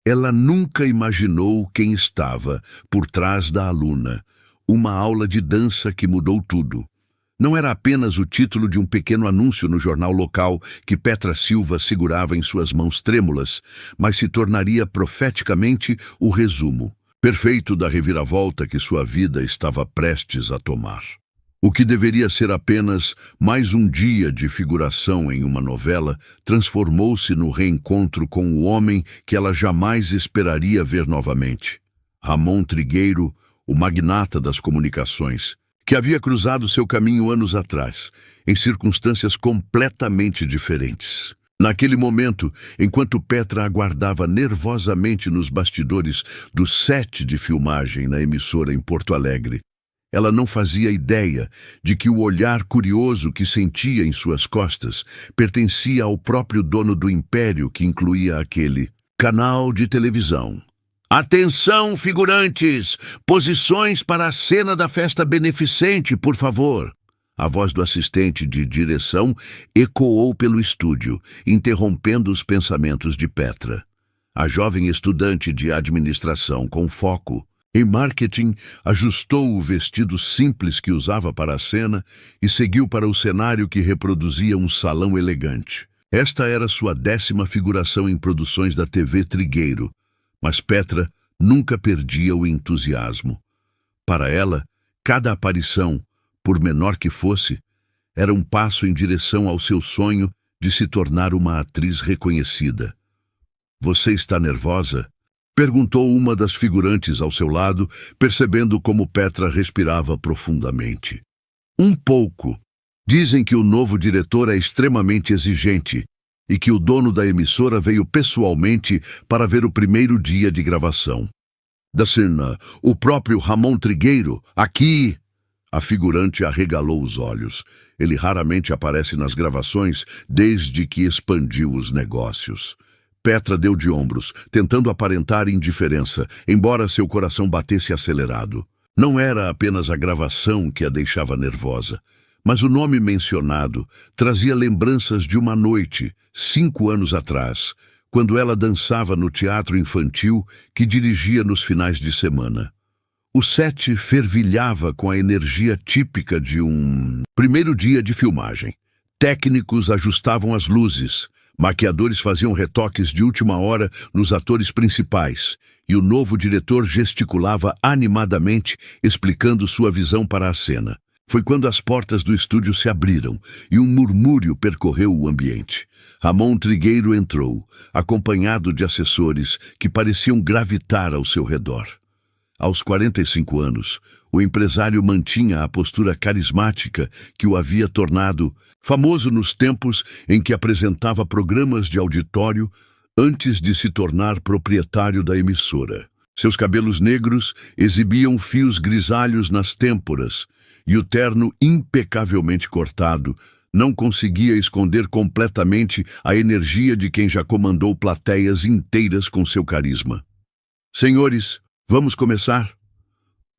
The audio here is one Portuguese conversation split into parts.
Ela nunca imaginou quem estava por trás da aluna, uma aula de dança que mudou tudo. Não era apenas o título de um pequeno anúncio no jornal local que Petra Silva segurava em suas mãos trêmulas, mas se tornaria profeticamente o resumo perfeito da reviravolta que sua vida estava prestes a tomar. O que deveria ser apenas mais um dia de figuração em uma novela transformou-se no reencontro com o homem que ela jamais esperaria ver novamente. Ramon Trigueiro, o magnata das comunicações, que havia cruzado seu caminho anos atrás, em circunstâncias completamente diferentes. Naquele momento, enquanto Petra aguardava nervosamente nos bastidores do set de filmagem na emissora em Porto Alegre, ela não fazia ideia de que o olhar curioso que sentia em suas costas pertencia ao próprio dono do império que incluía aquele canal de televisão. Atenção, figurantes! Posições para a cena da festa beneficente, por favor! A voz do assistente de direção ecoou pelo estúdio, interrompendo os pensamentos de Petra. A jovem estudante de administração com foco em marketing ajustou o vestido simples que usava para a cena e seguiu para o cenário que reproduzia um salão elegante. Esta era sua 10ª figuração em produções da TV Trigueiro, mas Petra nunca perdia o entusiasmo. Para ela, cada aparição, por menor que fosse, era um passo em direção ao seu sonho de se tornar uma atriz reconhecida. "Você está nervosa?" perguntou uma das figurantes ao seu lado, percebendo como Petra respirava profundamente. "Um pouco. Dizem que o novo diretor é extremamente exigente e que o dono da emissora veio pessoalmente para ver o primeiro dia de gravação. Da cena, o próprio Ramon Trigueiro, aqui." A figurante arregalou os olhos. Ele raramente aparece nas gravações desde que expandiu os negócios. Petra deu de ombros, tentando aparentar indiferença, embora seu coração batesse acelerado. Não era apenas a gravação que a deixava nervosa, mas o nome mencionado trazia lembranças de uma noite, 5 anos atrás, quando ela dançava no teatro infantil que dirigia nos finais de semana. O set fervilhava com a energia típica de um primeiro dia de filmagem. Técnicos ajustavam as luzes, maquiadores faziam retoques de última hora nos atores principais, e o novo diretor gesticulava animadamente, explicando sua visão para a cena. Foi quando as portas do estúdio se abriram e um murmúrio percorreu o ambiente. Ramon Trigueiro entrou, acompanhado de assessores que pareciam gravitar ao seu redor. Aos 45 anos, o empresário mantinha a postura carismática que o havia tornado famoso nos tempos em que apresentava programas de auditório antes de se tornar proprietário da emissora. Seus cabelos negros exibiam fios grisalhos nas têmporas e o terno impecavelmente cortado não conseguia esconder completamente a energia de quem já comandou plateias inteiras com seu carisma. "Senhores, vamos começar?"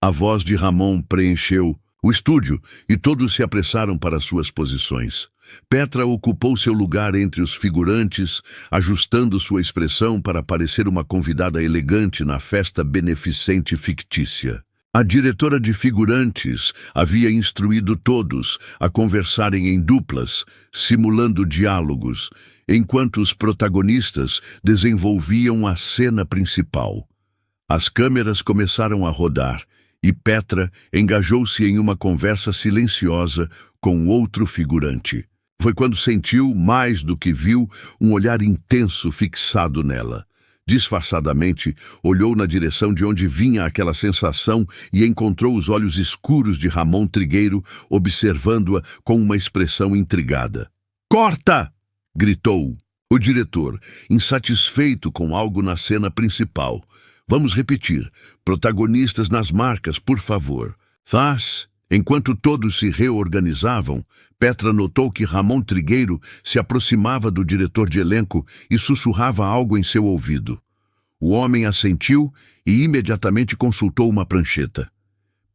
A voz de Ramon preencheu o estúdio e todos se apressaram para suas posições. Petra ocupou seu lugar entre os figurantes, ajustando sua expressão para parecer uma convidada elegante na festa beneficente fictícia. A diretora de figurantes havia instruído todos a conversarem em duplas, simulando diálogos, enquanto os protagonistas desenvolviam a cena principal. As câmeras começaram a rodar e Petra engajou-se em uma conversa silenciosa com outro figurante. Foi quando sentiu, mais do que viu, um olhar intenso fixado nela. Disfarçadamente, olhou na direção de onde vinha aquela sensação e encontrou os olhos escuros de Ramon Trigueiro, observando-a com uma expressão intrigada. "Corta!" gritou o diretor, insatisfeito com algo na cena principal. "Vamos repetir. Protagonistas nas marcas, por favor." Mas, enquanto todos se reorganizavam, Petra notou que Ramon Trigueiro se aproximava do diretor de elenco e sussurrava algo em seu ouvido. O homem assentiu e imediatamente consultou uma prancheta.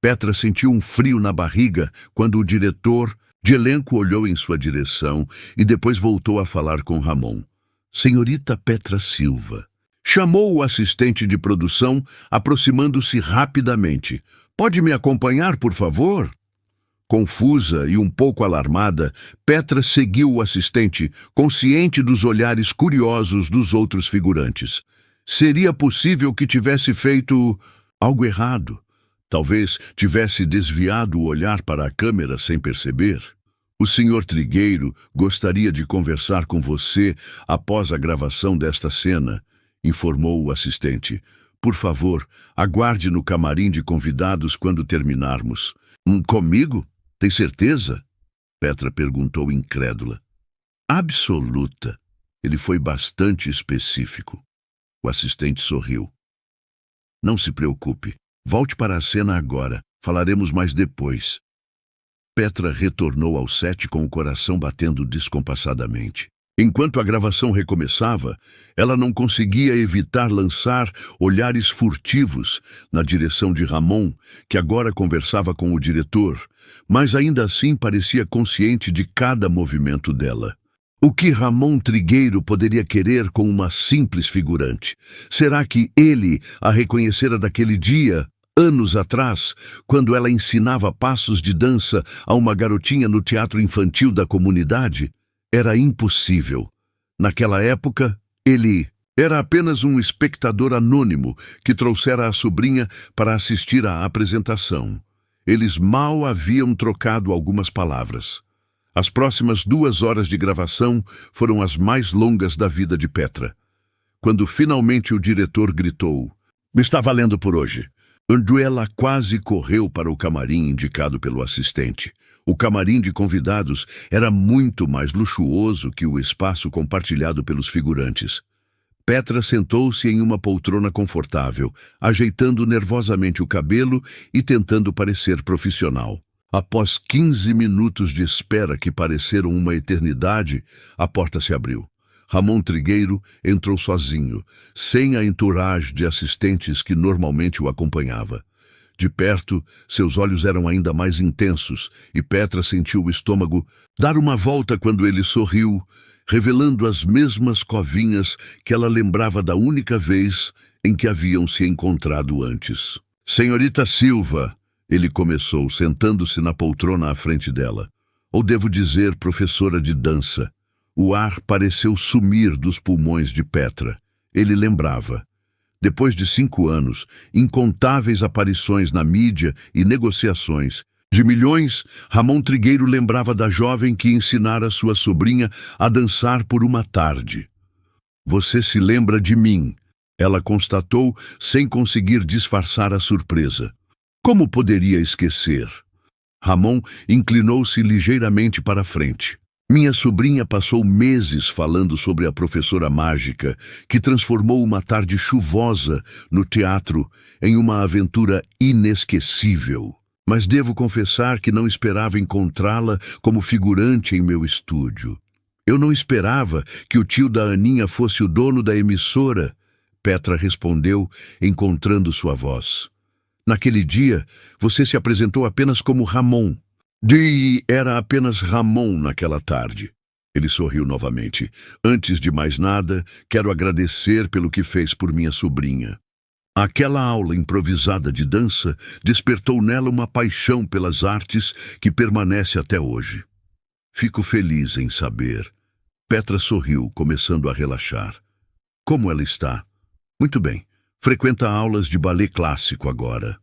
Petra sentiu um frio na barriga quando o diretor de elenco olhou em sua direção e depois voltou a falar com Ramon. "Senhorita Petra Silva, Chamou o assistente de produção, aproximando-se rapidamente. Pode me acompanhar, por favor? Confusa e um pouco alarmada, Petra seguiu o assistente, consciente dos olhares curiosos dos outros figurantes. Seria possível que tivesse feito algo errado. Talvez tivesse desviado o olhar para a câmera sem perceber. O Sr. Trigueiro gostaria de conversar com você após a gravação desta cena, informou o assistente. Por favor, aguarde no camarim de convidados quando terminarmos. Comigo? Tem certeza? Petra perguntou incrédula. Absoluta. Ele foi bastante específico. O assistente sorriu. Não se preocupe. Volte para a cena agora. Falaremos mais depois. Petra retornou ao set com o coração batendo descompassadamente. Enquanto a gravação recomeçava, ela não conseguia evitar lançar olhares furtivos na direção de Ramon, que agora conversava com o diretor, mas ainda assim parecia consciente de cada movimento dela. O que Ramon Trigueiro poderia querer com uma simples figurante? Será que ele a reconhecera daquele dia, anos atrás, quando ela ensinava passos de dança a uma garotinha no teatro infantil da comunidade? Era impossível. Naquela época, ele era apenas um espectador anônimo que trouxera a sobrinha para assistir à apresentação. Eles mal haviam trocado algumas palavras. As próximas 2 horas de gravação foram as mais longas da vida de Petra. Quando finalmente o diretor gritou: "Está valendo por hoje", Andruela quase correu para o camarim indicado pelo assistente. O camarim de convidados era muito mais luxuoso que o espaço compartilhado pelos figurantes. Petra sentou-se em uma poltrona confortável, ajeitando nervosamente o cabelo e tentando parecer profissional. Após 15 minutos de espera que pareceram uma eternidade, a porta se abriu. Ramon Trigueiro entrou sozinho, sem a entourage de assistentes que normalmente o acompanhava. De perto, seus olhos eram ainda mais intensos e Petra sentiu o estômago dar uma volta quando ele sorriu, revelando as mesmas covinhas que ela lembrava da única vez em que haviam se encontrado antes. "Senhorita Silva", ele começou, sentando-se na poltrona à frente dela. "Ou devo dizer, professora de dança." O ar pareceu sumir dos pulmões de Petra. Ele lembrava. Depois de 5 anos, incontáveis aparições na mídia e negociações de milhões, Ramon Trigueiro lembrava da jovem que ensinara sua sobrinha a dançar por uma tarde. "Você se lembra de mim?" ela constatou, sem conseguir disfarçar a surpresa. Como poderia esquecer? Ramon inclinou-se ligeiramente para a frente. "Minha sobrinha passou meses falando sobre a professora mágica que transformou uma tarde chuvosa no teatro em uma aventura inesquecível. Mas devo confessar que não esperava encontrá-la como figurante em meu estúdio. Eu não esperava que o tio da Aninha fosse o dono da emissora", Petra respondeu, encontrando sua voz. "Naquele dia, você se apresentou apenas como Ramon." Era apenas Ramon naquela tarde. Ele sorriu novamente. "Antes de mais nada, quero agradecer pelo que fez por minha sobrinha." Aquela aula improvisada de dança despertou nela uma paixão pelas artes que permanece até hoje. "Fico feliz em saber." Petra sorriu, começando a relaxar. "Como ela está?" "Muito bem. Frequenta aulas de balé clássico agora."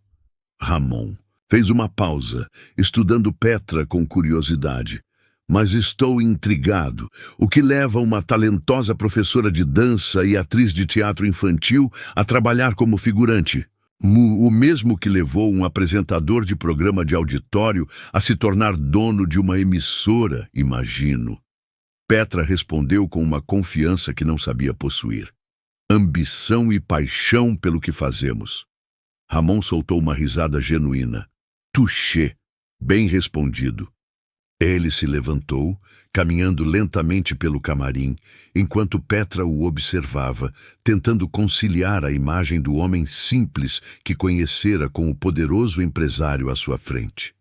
Ramon fez uma pausa, estudando Petra com curiosidade. "Mas estou intrigado. O que leva uma talentosa professora de dança e atriz de teatro infantil a trabalhar como figurante? O mesmo que levou um apresentador de programa de auditório a se tornar dono de uma emissora, imagino." Petra respondeu com uma confiança que não sabia possuir. "Ambição e paixão pelo que fazemos." Ramon soltou uma risada genuína. "Touché. Bem respondido." Ele se levantou, caminhando lentamente pelo camarim, enquanto Petra o observava, tentando conciliar a imagem do homem simples que conhecera com o poderoso empresário à sua frente.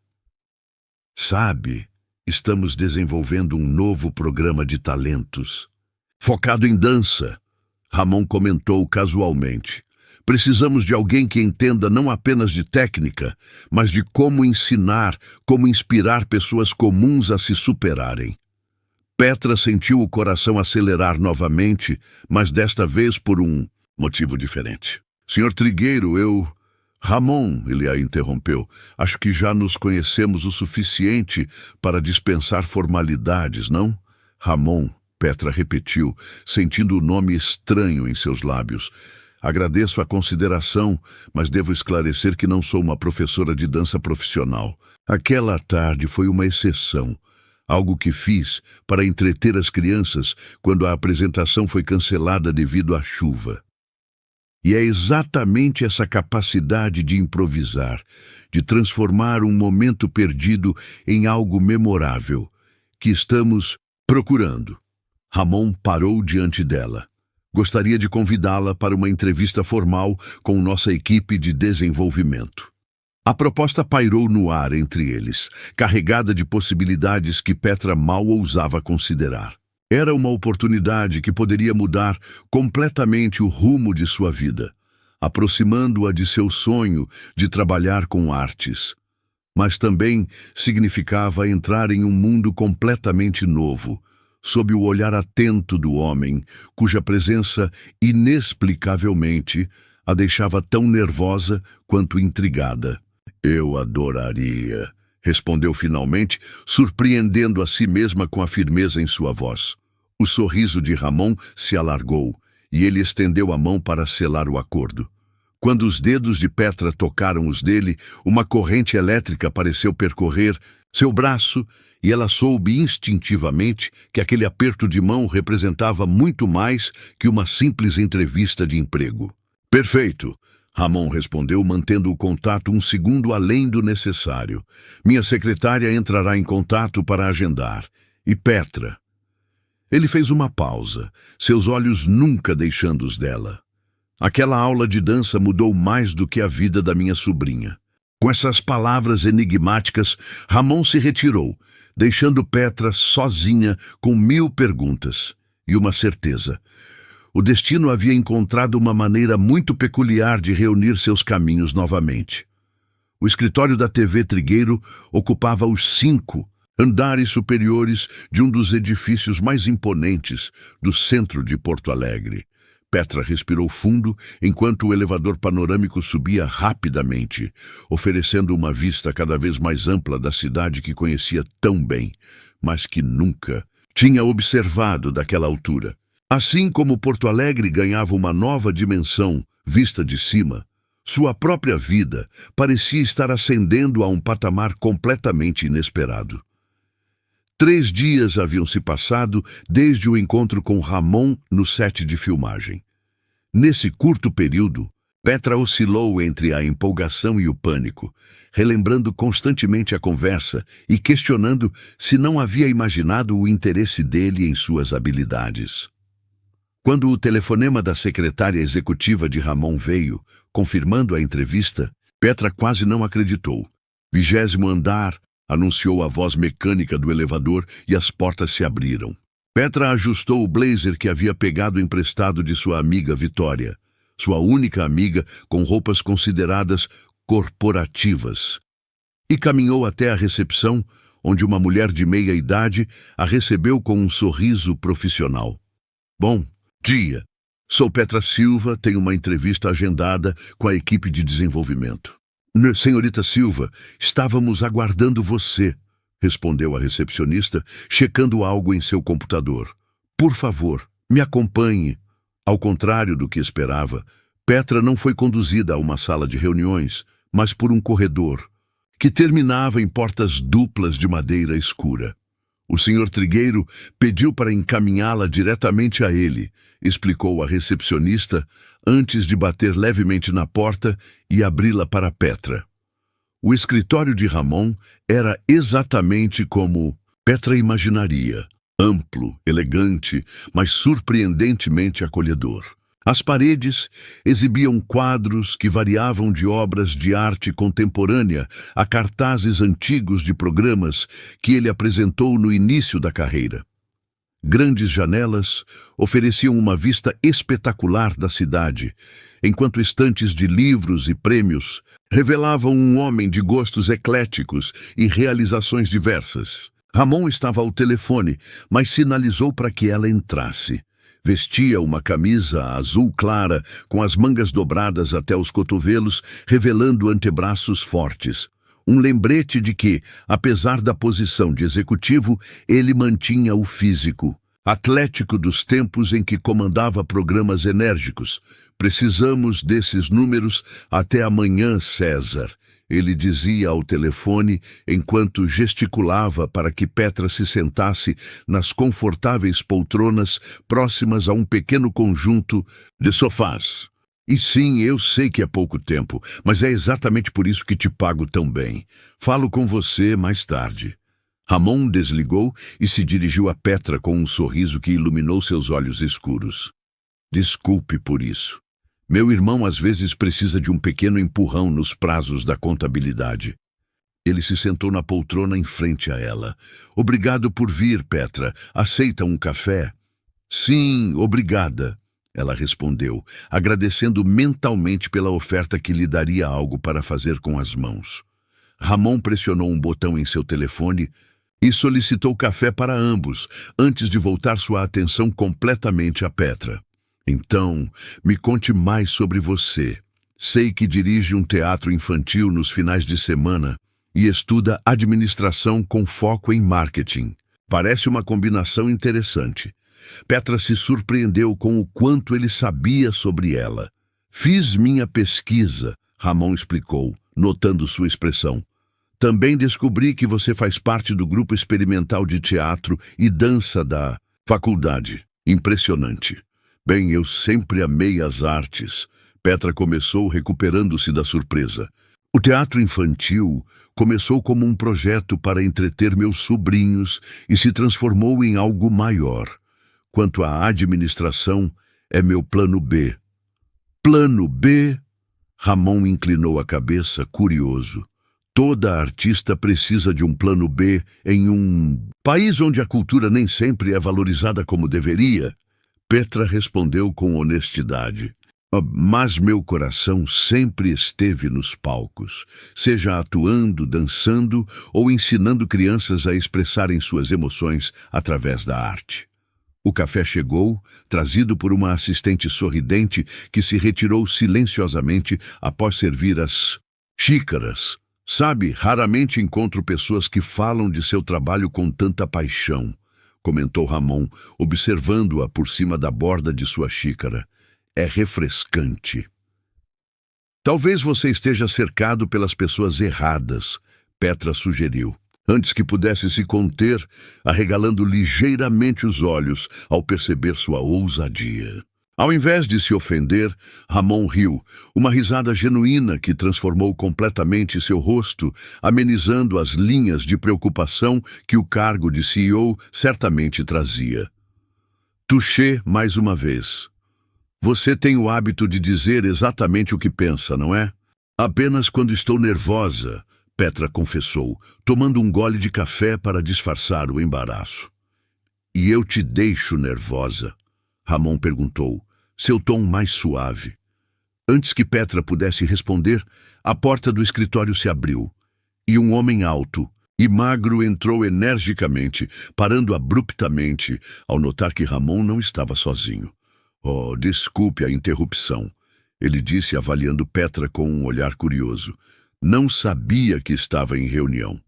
"Sabe, estamos desenvolvendo um novo programa de talentos, focado em dança." Ramon comentou casualmente. Precisamos de alguém que entenda não apenas de técnica, mas de como ensinar, como inspirar pessoas comuns a se superarem. Petra sentiu o coração acelerar novamente, mas desta vez por um motivo diferente. Senhor Trigueiro, Ramon, ele a interrompeu, acho que já nos conhecemos o suficiente para dispensar formalidades, não? Ramon, Petra repetiu, sentindo o nome estranho em seus lábios. Agradeço a consideração, mas devo esclarecer que não sou uma professora de dança profissional. Aquela tarde foi uma exceção, algo que fiz para entreter as crianças quando a apresentação foi cancelada devido à chuva. E é exatamente essa capacidade de improvisar, de transformar um momento perdido em algo memorável, que estamos procurando. Ramon parou diante dela. Gostaria de convidá-la para uma entrevista formal com nossa equipe de desenvolvimento. A proposta pairou no ar entre eles, carregada de possibilidades que Petra mal ousava considerar. Era uma oportunidade que poderia mudar completamente o rumo de sua vida, aproximando-a de seu sonho de trabalhar com artes. Mas também significava entrar em um mundo completamente novo, sob o olhar atento do homem, cuja presença, inexplicavelmente, a deixava tão nervosa quanto intrigada. Eu adoraria, respondeu finalmente, surpreendendo a si mesma com a firmeza em sua voz. O sorriso de Ramon se alargou, e ele estendeu a mão para selar o acordo. Quando os dedos de Petra tocaram os dele, uma corrente elétrica pareceu percorrer seu braço, e ela soube instintivamente que aquele aperto de mão representava muito mais que uma simples entrevista de emprego. Perfeito, Ramon respondeu, mantendo o contato um segundo além do necessário. Minha secretária entrará em contato para agendar. E Petra? Ele fez uma pausa, seus olhos nunca deixando os dela. Aquela aula de dança mudou mais do que a vida da minha sobrinha. Com essas palavras enigmáticas, Ramon se retirou, deixando Petra sozinha com 1000 perguntas e uma certeza. O destino havia encontrado uma maneira muito peculiar de reunir seus caminhos novamente. O escritório da TV Trigueiro ocupava os 5 andares superiores de um dos edifícios mais imponentes do centro de Porto Alegre. Petra respirou fundo enquanto o elevador panorâmico subia rapidamente, oferecendo uma vista cada vez mais ampla da cidade que conhecia tão bem, mas que nunca tinha observado daquela altura. Assim como Porto Alegre ganhava uma nova dimensão vista de cima, sua própria vida parecia estar ascendendo a um patamar completamente inesperado. 3 dias haviam se passado desde o encontro com Ramon no set de filmagem. Nesse curto período, Petra oscilou entre a empolgação e o pânico, relembrando constantemente a conversa e questionando se não havia imaginado o interesse dele em suas habilidades. Quando o telefonema da secretária executiva de Ramon veio, confirmando a entrevista, Petra quase não acreditou. 20º andar, anunciou a voz mecânica do elevador e as portas se abriram. Petra ajustou o blazer que havia pegado emprestado de sua amiga Vitória, sua única amiga com roupas consideradas corporativas, e caminhou até a recepção, onde uma mulher de meia idade a recebeu com um sorriso profissional. Bom dia, sou Petra Silva, tenho uma entrevista agendada com a equipe de desenvolvimento. Senhorita Silva, estávamos aguardando você, respondeu a recepcionista, checando algo em seu computador. Por favor, me acompanhe. Ao contrário do que esperava, Petra não foi conduzida a uma sala de reuniões, mas por um corredor, que terminava em portas duplas de madeira escura. O senhor Trigueiro pediu para encaminhá-la diretamente a ele, explicou a recepcionista, antes de bater levemente na porta e abri-la para Petra. O escritório de Ramon era exatamente como Petra imaginaria, amplo, elegante, mas surpreendentemente acolhedor. As paredes exibiam quadros que variavam de obras de arte contemporânea a cartazes antigos de programas que ele apresentou no início da carreira. Grandes janelas ofereciam uma vista espetacular da cidade, enquanto estantes de livros e prêmios revelavam um homem de gostos ecléticos e realizações diversas. Ramon estava ao telefone, mas sinalizou para que ela entrasse. Vestia uma camisa azul clara, com as mangas dobradas até os cotovelos, revelando antebraços fortes. Um lembrete de que, apesar da posição de executivo, ele mantinha o físico atlético dos tempos em que comandava programas enérgicos. Precisamos desses números até amanhã, César, ele dizia ao telefone enquanto gesticulava para que Petra se sentasse nas confortáveis poltronas próximas a um pequeno conjunto de sofás. E sim, eu sei que é pouco tempo, mas é exatamente por isso que te pago tão bem. Falo com você mais tarde. Ramon desligou e se dirigiu a Petra com um sorriso que iluminou seus olhos escuros. Desculpe por isso. Meu irmão às vezes precisa de um pequeno empurrão nos prazos da contabilidade. Ele se sentou na poltrona em frente a ela. Obrigado por vir, Petra. Aceita um café? Sim, obrigada. Ela respondeu, agradecendo mentalmente pela oferta que lhe daria algo para fazer com as mãos. Ramon pressionou um botão em seu telefone e solicitou café para ambos, antes de voltar sua atenção completamente a Petra. Então, me conte mais sobre você. Sei que dirige um teatro infantil nos finais de semana e estuda administração com foco em marketing. Parece uma combinação interessante. Petra se surpreendeu com o quanto ele sabia sobre ela. Fiz minha pesquisa, Ramon explicou, notando sua expressão. Também descobri que você faz parte do grupo experimental de teatro e dança da faculdade. Impressionante. Bem, eu sempre amei as artes. Petra começou recuperando-se da surpresa. O teatro infantil começou como um projeto para entreter meus sobrinhos e se transformou em algo maior. Quanto à administração, é meu plano B. Plano B? Ramon inclinou a cabeça, curioso. Toda artista precisa de um plano B em um país onde a cultura nem sempre é valorizada como deveria. Petra respondeu com honestidade. Mas meu coração sempre esteve nos palcos, seja atuando, dançando ou ensinando crianças a expressarem suas emoções através da arte. O café chegou, trazido por uma assistente sorridente que se retirou silenciosamente após servir as xícaras. Sabe, raramente encontro pessoas que falam de seu trabalho com tanta paixão, comentou Ramon, observando-a por cima da borda de sua xícara. É refrescante. Talvez você esteja cercado pelas pessoas erradas, Petra sugeriu, antes que pudesse se conter, arregalando ligeiramente os olhos ao perceber sua ousadia. Ao invés de se ofender, Ramon riu, uma risada genuína que transformou completamente seu rosto, amenizando as linhas de preocupação que o cargo de CEO certamente trazia. Touché mais uma vez. Você tem o hábito de dizer exatamente o que pensa, não é? Apenas quando estou nervosa, Petra confessou, tomando um gole de café para disfarçar o embaraço. E eu te deixo nervosa? Ramon perguntou, seu tom mais suave. Antes que Petra pudesse responder, a porta do escritório se abriu, e um homem alto e magro entrou energicamente, parando abruptamente ao notar que Ramon não estava sozinho. Oh, desculpe a interrupção, ele disse avaliando Petra com um olhar curioso. Não sabia que estava em reunião.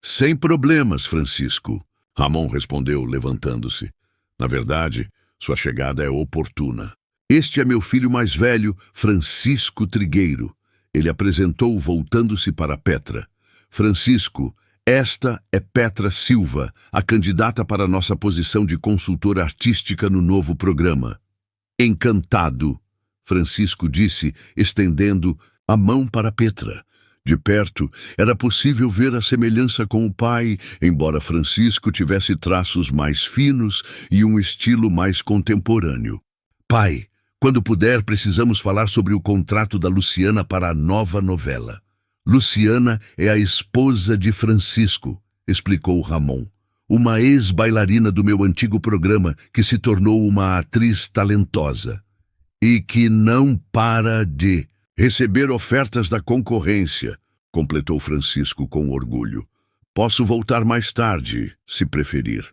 Sem problemas, Francisco, Ramon respondeu, levantando-se. Na verdade, sua chegada é oportuna. Este é meu filho mais velho, Francisco Trigueiro. Ele apresentou, voltando-se para Petra. Francisco, esta é Petra Silva, a candidata para nossa posição de consultora artística no novo programa. Encantado, Francisco disse, estendendo a mão para Petra. De perto, era possível ver a semelhança com o pai, embora Francisco tivesse traços mais finos e um estilo mais contemporâneo. Pai, quando puder, precisamos falar sobre o contrato da Luciana para a nova novela. Luciana é a esposa de Francisco, explicou Ramon. uma ex-bailarina do meu antigo programa que se tornou uma atriz talentosa e que não para de receber ofertas da concorrência, completou Francisco com orgulho. Posso voltar mais tarde, se preferir.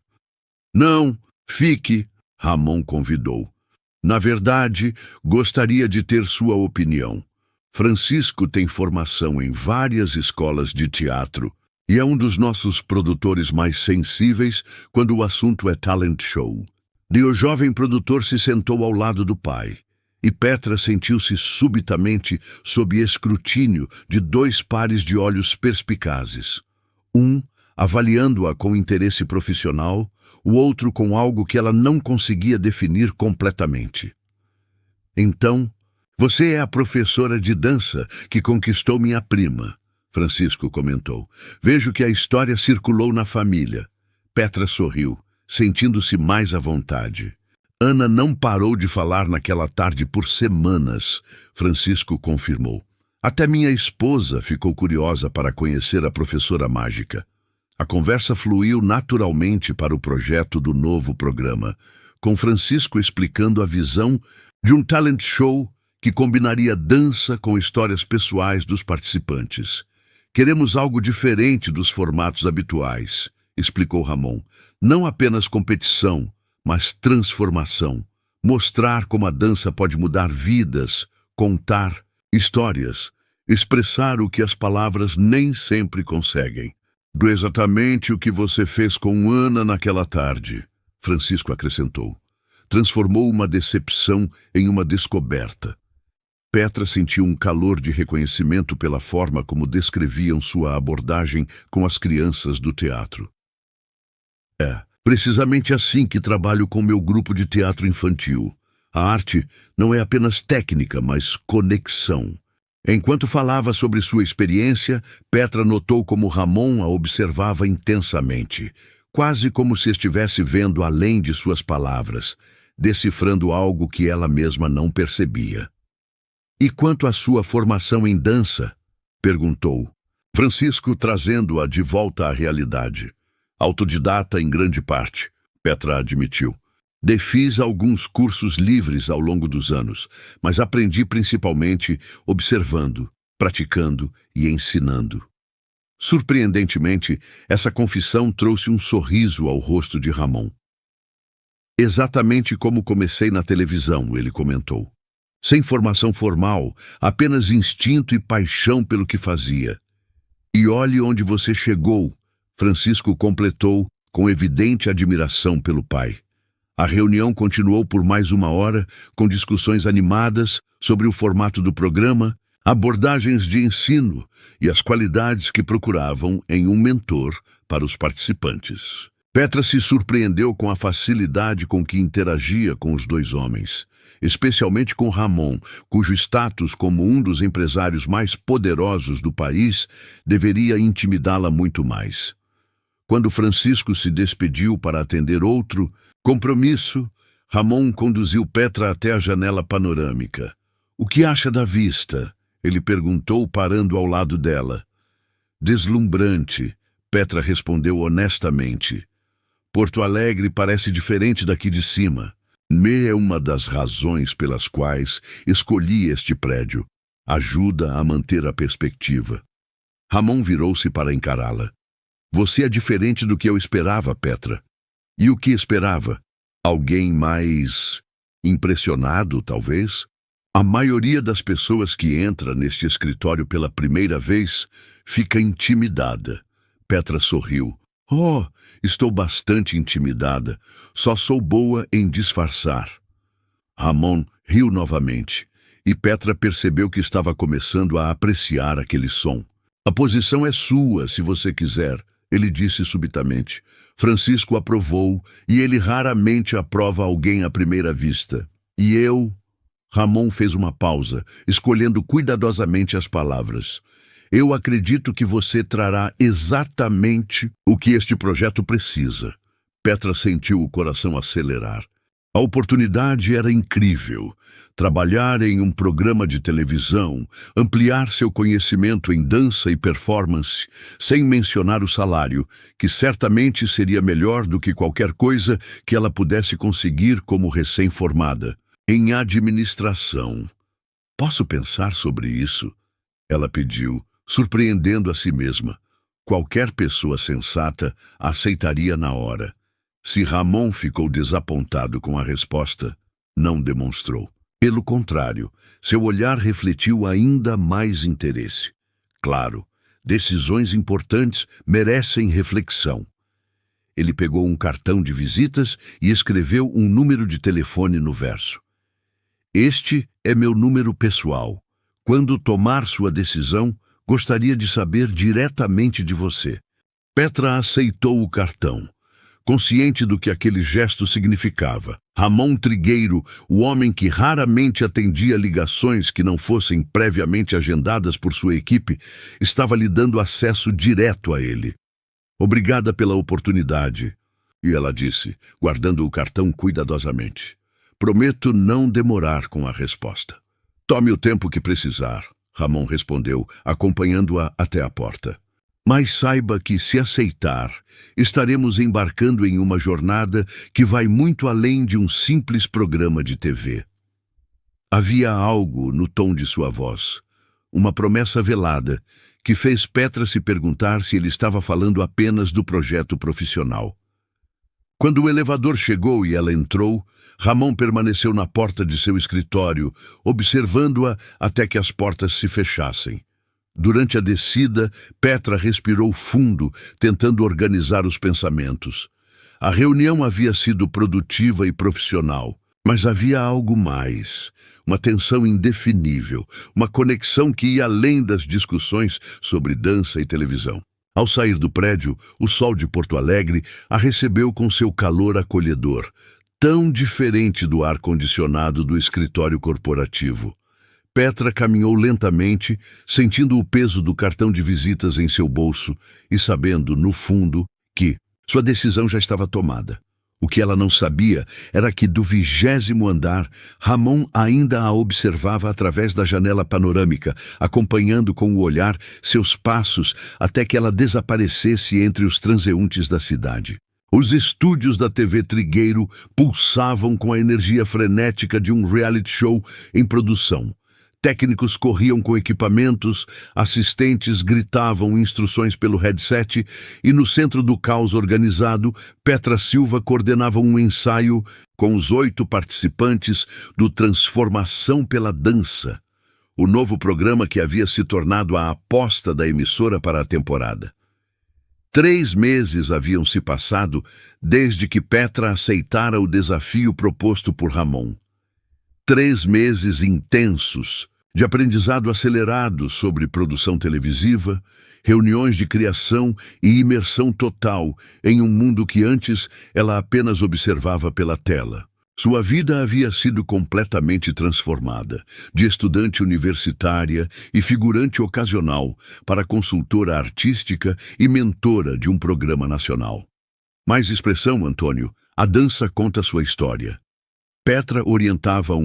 Não, fique, Ramon convidou. Na verdade, gostaria de ter sua opinião. Francisco tem formação em várias escolas de teatro e é um dos nossos produtores mais sensíveis quando o assunto é talent show. E o jovem produtor se sentou ao lado do pai, e Petra sentiu-se subitamente sob escrutínio de dois pares de olhos perspicazes. Um, avaliando-a com interesse profissional, o outro com algo que ela não conseguia definir completamente. Então, você é a professora de dança que conquistou minha prima, Francisco comentou. Vejo que a história circulou na família. Petra sorriu, sentindo-se mais à vontade. Ana não parou de falar naquela tarde por semanas, Francisco confirmou. Até minha esposa ficou curiosa para conhecer a professora mágica. A conversa fluiu naturalmente para o projeto do novo programa, com Francisco explicando a visão de um talent show que combinaria dança com histórias pessoais dos participantes. Queremos algo diferente dos formatos habituais, explicou Ramon. Não apenas competição, mas transformação. Mostrar como a dança pode mudar vidas, contar histórias, expressar o que as palavras nem sempre conseguem. Do exatamente o que você fez com Ana naquela tarde, Francisco acrescentou. Transformou uma decepção em uma descoberta. Petra sentiu um calor de reconhecimento pela forma como descreviam sua abordagem com as crianças do teatro. É precisamente assim que trabalho com meu grupo de teatro infantil. A arte não é apenas técnica, mas conexão. Enquanto falava sobre sua experiência, Petra notou como Ramon a observava intensamente, quase como se estivesse vendo além de suas palavras, decifrando algo que ela mesma não percebia. E quanto à sua formação em dança? Perguntou, Francisco trazendo-a de volta à realidade. Autodidata em grande parte, Petra admitiu. Fiz alguns cursos livres ao longo dos anos, mas aprendi principalmente observando, praticando e ensinando. Surpreendentemente, essa confissão trouxe um sorriso ao rosto de Ramon. Exatamente como comecei na televisão, ele comentou. Sem formação formal, apenas instinto e paixão pelo que fazia. E olhe onde você chegou, Francisco completou com evidente admiração pelo pai. A reunião continuou por mais 1 hora, com discussões animadas sobre o formato do programa, abordagens de ensino e as qualidades que procuravam em um mentor para os participantes. Petra se surpreendeu com a facilidade com que interagia com os dois homens, especialmente com Ramon, cujo status como um dos empresários mais poderosos do país deveria intimidá-la muito mais. Quando Francisco se despediu para atender outro compromisso, Ramon conduziu Petra até a janela panorâmica. O que acha da vista? Ele perguntou, parando ao lado dela. Deslumbrante, Petra respondeu honestamente. Porto Alegre parece diferente daqui de cima. É uma das razões pelas quais escolhi este prédio. Ajuda a manter a perspectiva. Ramon virou-se para encará-la. Você é diferente do que eu esperava, Petra. E o que esperava? Alguém mais impressionado, talvez? A maioria das pessoas que entra neste escritório pela primeira vez fica intimidada. Petra sorriu. Oh, estou bastante intimidada. Só sou boa em disfarçar. Ramon riu novamente, e Petra percebeu que estava começando a apreciar aquele som. A posição é sua, se você quiser, ele disse subitamente. Francisco aprovou, e ele raramente aprova alguém à primeira vista. E eu... Ramon fez uma pausa, escolhendo cuidadosamente as palavras. Eu acredito que você trará exatamente o que este projeto precisa. Petra sentiu o coração acelerar. A oportunidade era incrível. Trabalhar em um programa de televisão, ampliar seu conhecimento em dança e performance, sem mencionar o salário, que certamente seria melhor do que qualquer coisa que ela pudesse conseguir como recém-formada. Em administração. Posso pensar sobre isso? Ela pediu, surpreendendo a si mesma. Qualquer pessoa sensata aceitaria na hora. Se Ramon ficou desapontado com a resposta, não demonstrou. Pelo contrário, seu olhar refletiu ainda mais interesse. Claro, decisões importantes merecem reflexão. Ele pegou um cartão de visitas e escreveu um número de telefone no verso. Este é meu número pessoal. Quando tomar sua decisão, gostaria de saber diretamente de você. Petra aceitou o cartão, consciente do que aquele gesto significava. Ramon Trigueiro, o homem que raramente atendia ligações que não fossem previamente agendadas por sua equipe, estava lhe dando acesso direto a ele. Obrigada pela oportunidade, e ela disse, guardando o cartão cuidadosamente. Prometo não demorar com a resposta. Tome o tempo que precisar, Ramon respondeu, acompanhando-a até a porta. Mas saiba que, se aceitar, estaremos embarcando em uma jornada que vai muito além de um simples programa de TV. Havia algo no tom de sua voz, uma promessa velada, que fez Petra se perguntar se ele estava falando apenas do projeto profissional. Quando o elevador chegou e ela entrou, Ramon permaneceu na porta de seu escritório, observando-a até que as portas se fechassem. Durante a descida, Petra respirou fundo, tentando organizar os pensamentos. A reunião havia sido produtiva e profissional, mas havia algo mais, uma tensão indefinível, uma conexão que ia além das discussões sobre dança e televisão. Ao sair do prédio, o sol de Porto Alegre a recebeu com seu calor acolhedor, tão diferente do ar-condicionado do escritório corporativo. Petra caminhou lentamente, sentindo o peso do cartão de visitas em seu bolso e sabendo, no fundo, que sua decisão já estava tomada. O que ela não sabia era que, do 20º andar, Ramon ainda a observava através da janela panorâmica, acompanhando com o olhar seus passos até que ela desaparecesse entre os transeuntes da cidade. Os estúdios da TV Trigueiro pulsavam com a energia frenética de um reality show em produção. Técnicos corriam com equipamentos, assistentes gritavam instruções pelo headset e no centro do caos organizado, Petra Silva coordenava um ensaio com os 8 participantes do Transformação pela Dança, o novo programa que havia se tornado a aposta da emissora para a temporada. 3 meses haviam se passado desde que Petra aceitara o desafio proposto por Ramon. 3 meses intensos, de aprendizado acelerado sobre produção televisiva, reuniões de criação e imersão total em um mundo que antes ela apenas observava pela tela. Sua vida havia sido completamente transformada, de estudante universitária e figurante ocasional para consultora artística e mentora de um programa nacional. Mais expressão, Antônio, a dança conta sua história. Petra orientava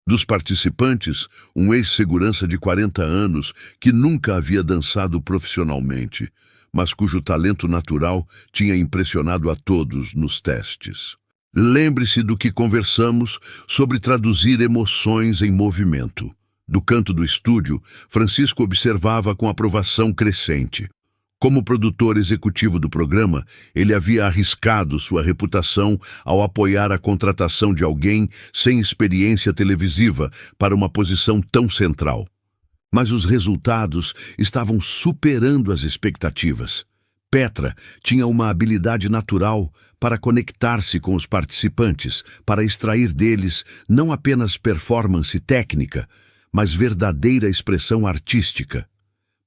dos participantes, um ex-segurança de 40 anos que nunca havia dançado profissionalmente, mas cujo talento natural tinha impressionado a todos nos testes. Lembre-se do que conversamos sobre traduzir emoções em movimento. Do canto do estúdio, Francisco observava com aprovação crescente. Como produtor executivo do programa, ele havia arriscado sua reputação ao apoiar a contratação de alguém sem experiência televisiva para uma posição tão central. Mas os resultados estavam superando as expectativas. Petra tinha uma habilidade natural para conectar-se com os participantes, para extrair deles não apenas performance técnica, mas verdadeira expressão artística.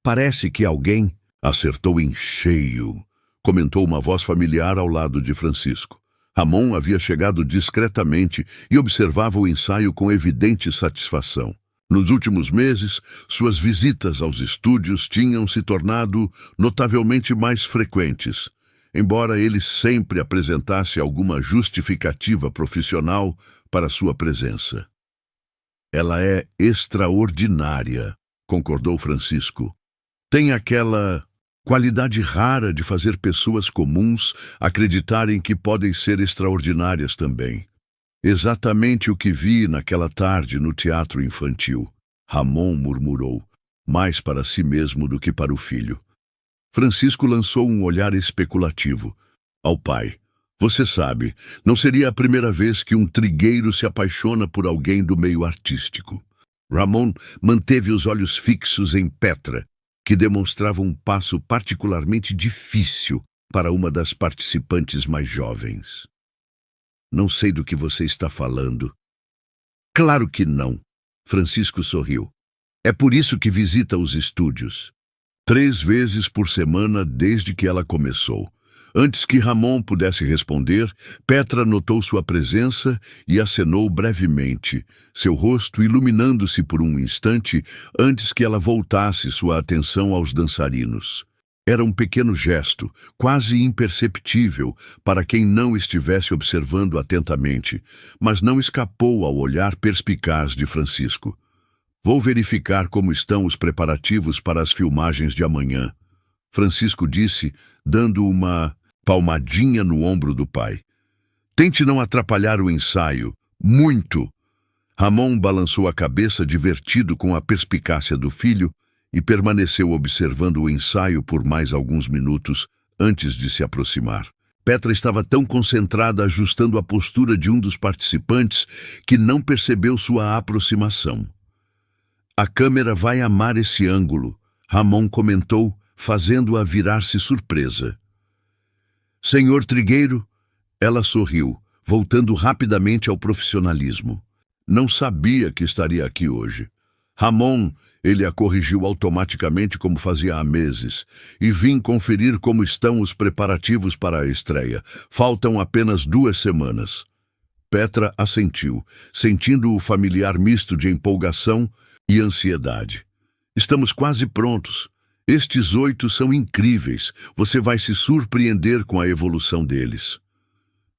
Parece que alguém acertou em cheio, comentou uma voz familiar ao lado de Francisco. Ramon havia chegado discretamente e observava o ensaio com evidente satisfação. Nos últimos meses, suas visitas aos estúdios tinham se tornado notavelmente mais frequentes. embora ele sempre apresentasse alguma justificativa profissional para sua presença. Ela é extraordinária, concordou Francisco. Tem aquela qualidade rara de fazer pessoas comuns acreditarem que podem ser extraordinárias também. Exatamente o que vi naquela tarde no teatro infantil, Ramon murmurou, mais para si mesmo do que para o filho. Francisco lançou um olhar especulativo ao pai. Você sabe, não seria a primeira vez que um trigueiro se apaixona por alguém do meio artístico. Ramon manteve os olhos fixos em Petra, que demonstrava um passo particularmente difícil para uma das participantes mais jovens. Não sei do que você está falando. Claro que não. Francisco sorriu. É por isso que visita os estúdios. 3 vezes por semana desde que ela começou. Antes que Ramon pudesse responder, Petra notou sua presença e acenou brevemente, seu rosto iluminando-se por um instante antes que ela voltasse sua atenção aos dançarinos. Era um pequeno gesto, quase imperceptível para quem não estivesse observando atentamente, mas não escapou ao olhar perspicaz de Francisco. Vou verificar como estão os preparativos para as filmagens de amanhã, Francisco disse, dando uma palmadinha no ombro do pai. Tente não atrapalhar o ensaio. Muito! Ramon balançou a cabeça divertido com a perspicácia do filho e permaneceu observando o ensaio por mais alguns minutos antes de se aproximar. Petra estava tão concentrada ajustando a postura de um dos participantes que não percebeu sua aproximação. A câmera vai amar esse ângulo, Ramon comentou, fazendo-a virar-se surpresa. Senhor Trigueiro, ela sorriu, voltando rapidamente ao profissionalismo. Não sabia que estaria aqui hoje. Ramon, ele a corrigiu automaticamente como fazia há meses, e vim conferir como estão os preparativos para a estreia. Faltam apenas 2 semanas. Petra assentiu, sentindo o familiar misto de empolgação e ansiedade. Estamos quase prontos. Estes 8 são incríveis. Você vai se surpreender com a evolução deles.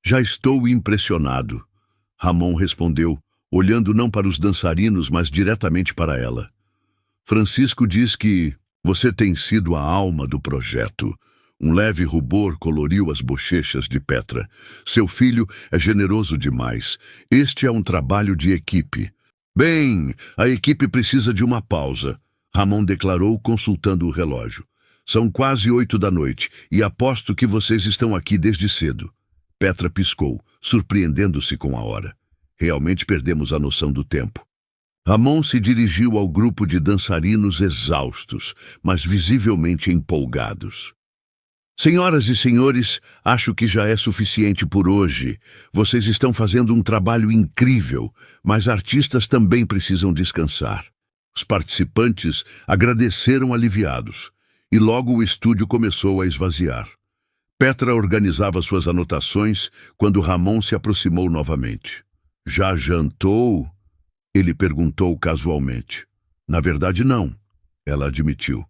Já estou impressionado, Ramon respondeu, olhando não para os dançarinos, mas diretamente para ela. Francisco diz que você tem sido a alma do projeto. Um leve rubor coloriu as bochechas de Petra. Seu filho é generoso demais. Este é um trabalho de equipe. Bem, a equipe precisa de uma pausa, Ramon declarou, consultando o relógio. São quase 8 da noite e aposto que vocês estão aqui desde cedo. Petra piscou, surpreendendo-se com a hora. Realmente perdemos a noção do tempo. Ramon se dirigiu ao grupo de dançarinos exaustos, mas visivelmente empolgados. Senhoras e senhores, acho que já é suficiente por hoje. Vocês estão fazendo um trabalho incrível, mas artistas também precisam descansar. Os participantes agradeceram aliviados, e logo o estúdio começou a esvaziar. Petra organizava suas anotações quando Ramon se aproximou novamente. Já jantou? Ele perguntou casualmente. Na verdade, não, ela admitiu.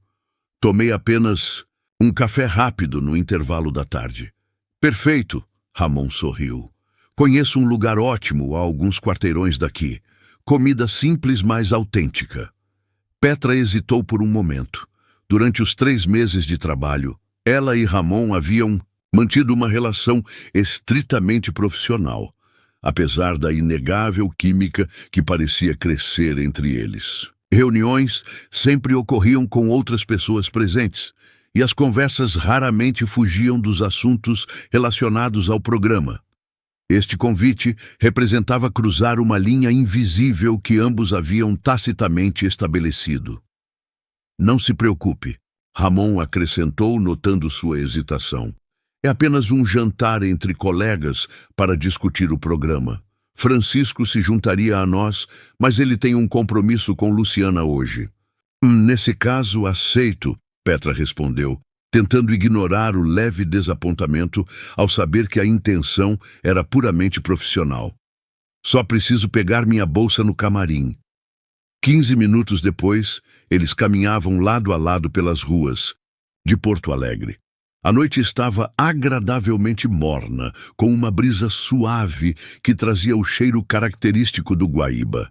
Tomei apenas um café rápido no intervalo da tarde. Perfeito, Ramon sorriu. Conheço um lugar ótimo a alguns quarteirões daqui. Comida simples, mas autêntica. Petra hesitou por um momento. Durante os 3 meses de trabalho, ela e Ramon haviam mantido uma relação estritamente profissional, apesar da inegável química que parecia crescer entre eles. Reuniões sempre ocorriam com outras pessoas presentes, e as conversas raramente fugiam dos assuntos relacionados ao programa. Este convite representava cruzar uma linha invisível que ambos haviam tacitamente estabelecido. Não se preocupe, Ramon acrescentou, notando sua hesitação. É apenas um jantar entre colegas para discutir o programa. Francisco se juntaria a nós, mas ele tem um compromisso com Luciana hoje. Nesse caso, aceito, Petra respondeu, tentando ignorar o leve desapontamento ao saber que a intenção era puramente profissional. Só preciso pegar minha bolsa no camarim. 15 minutos depois, eles caminhavam lado a lado pelas ruas de Porto Alegre. A noite estava agradavelmente morna, com uma brisa suave que trazia o cheiro característico do guaíba.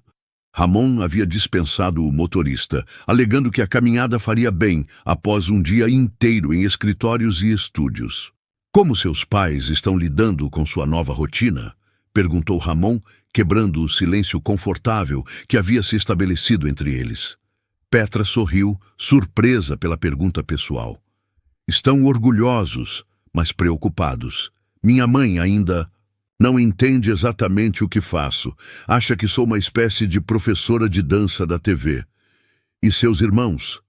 Ramon havia dispensado o motorista, alegando que a caminhada faria bem após um dia inteiro em escritórios e estúdios. "Como seus pais estão lidando com sua nova rotina?" perguntou Ramon, quebrando o silêncio confortável que havia se estabelecido entre eles. Petra sorriu, surpresa pela pergunta pessoal. "Estão orgulhosos, mas preocupados. Minha mãe ainda não entende exatamente o que faço. Acha que sou uma espécie de professora de dança da TV. E seus irmãos?"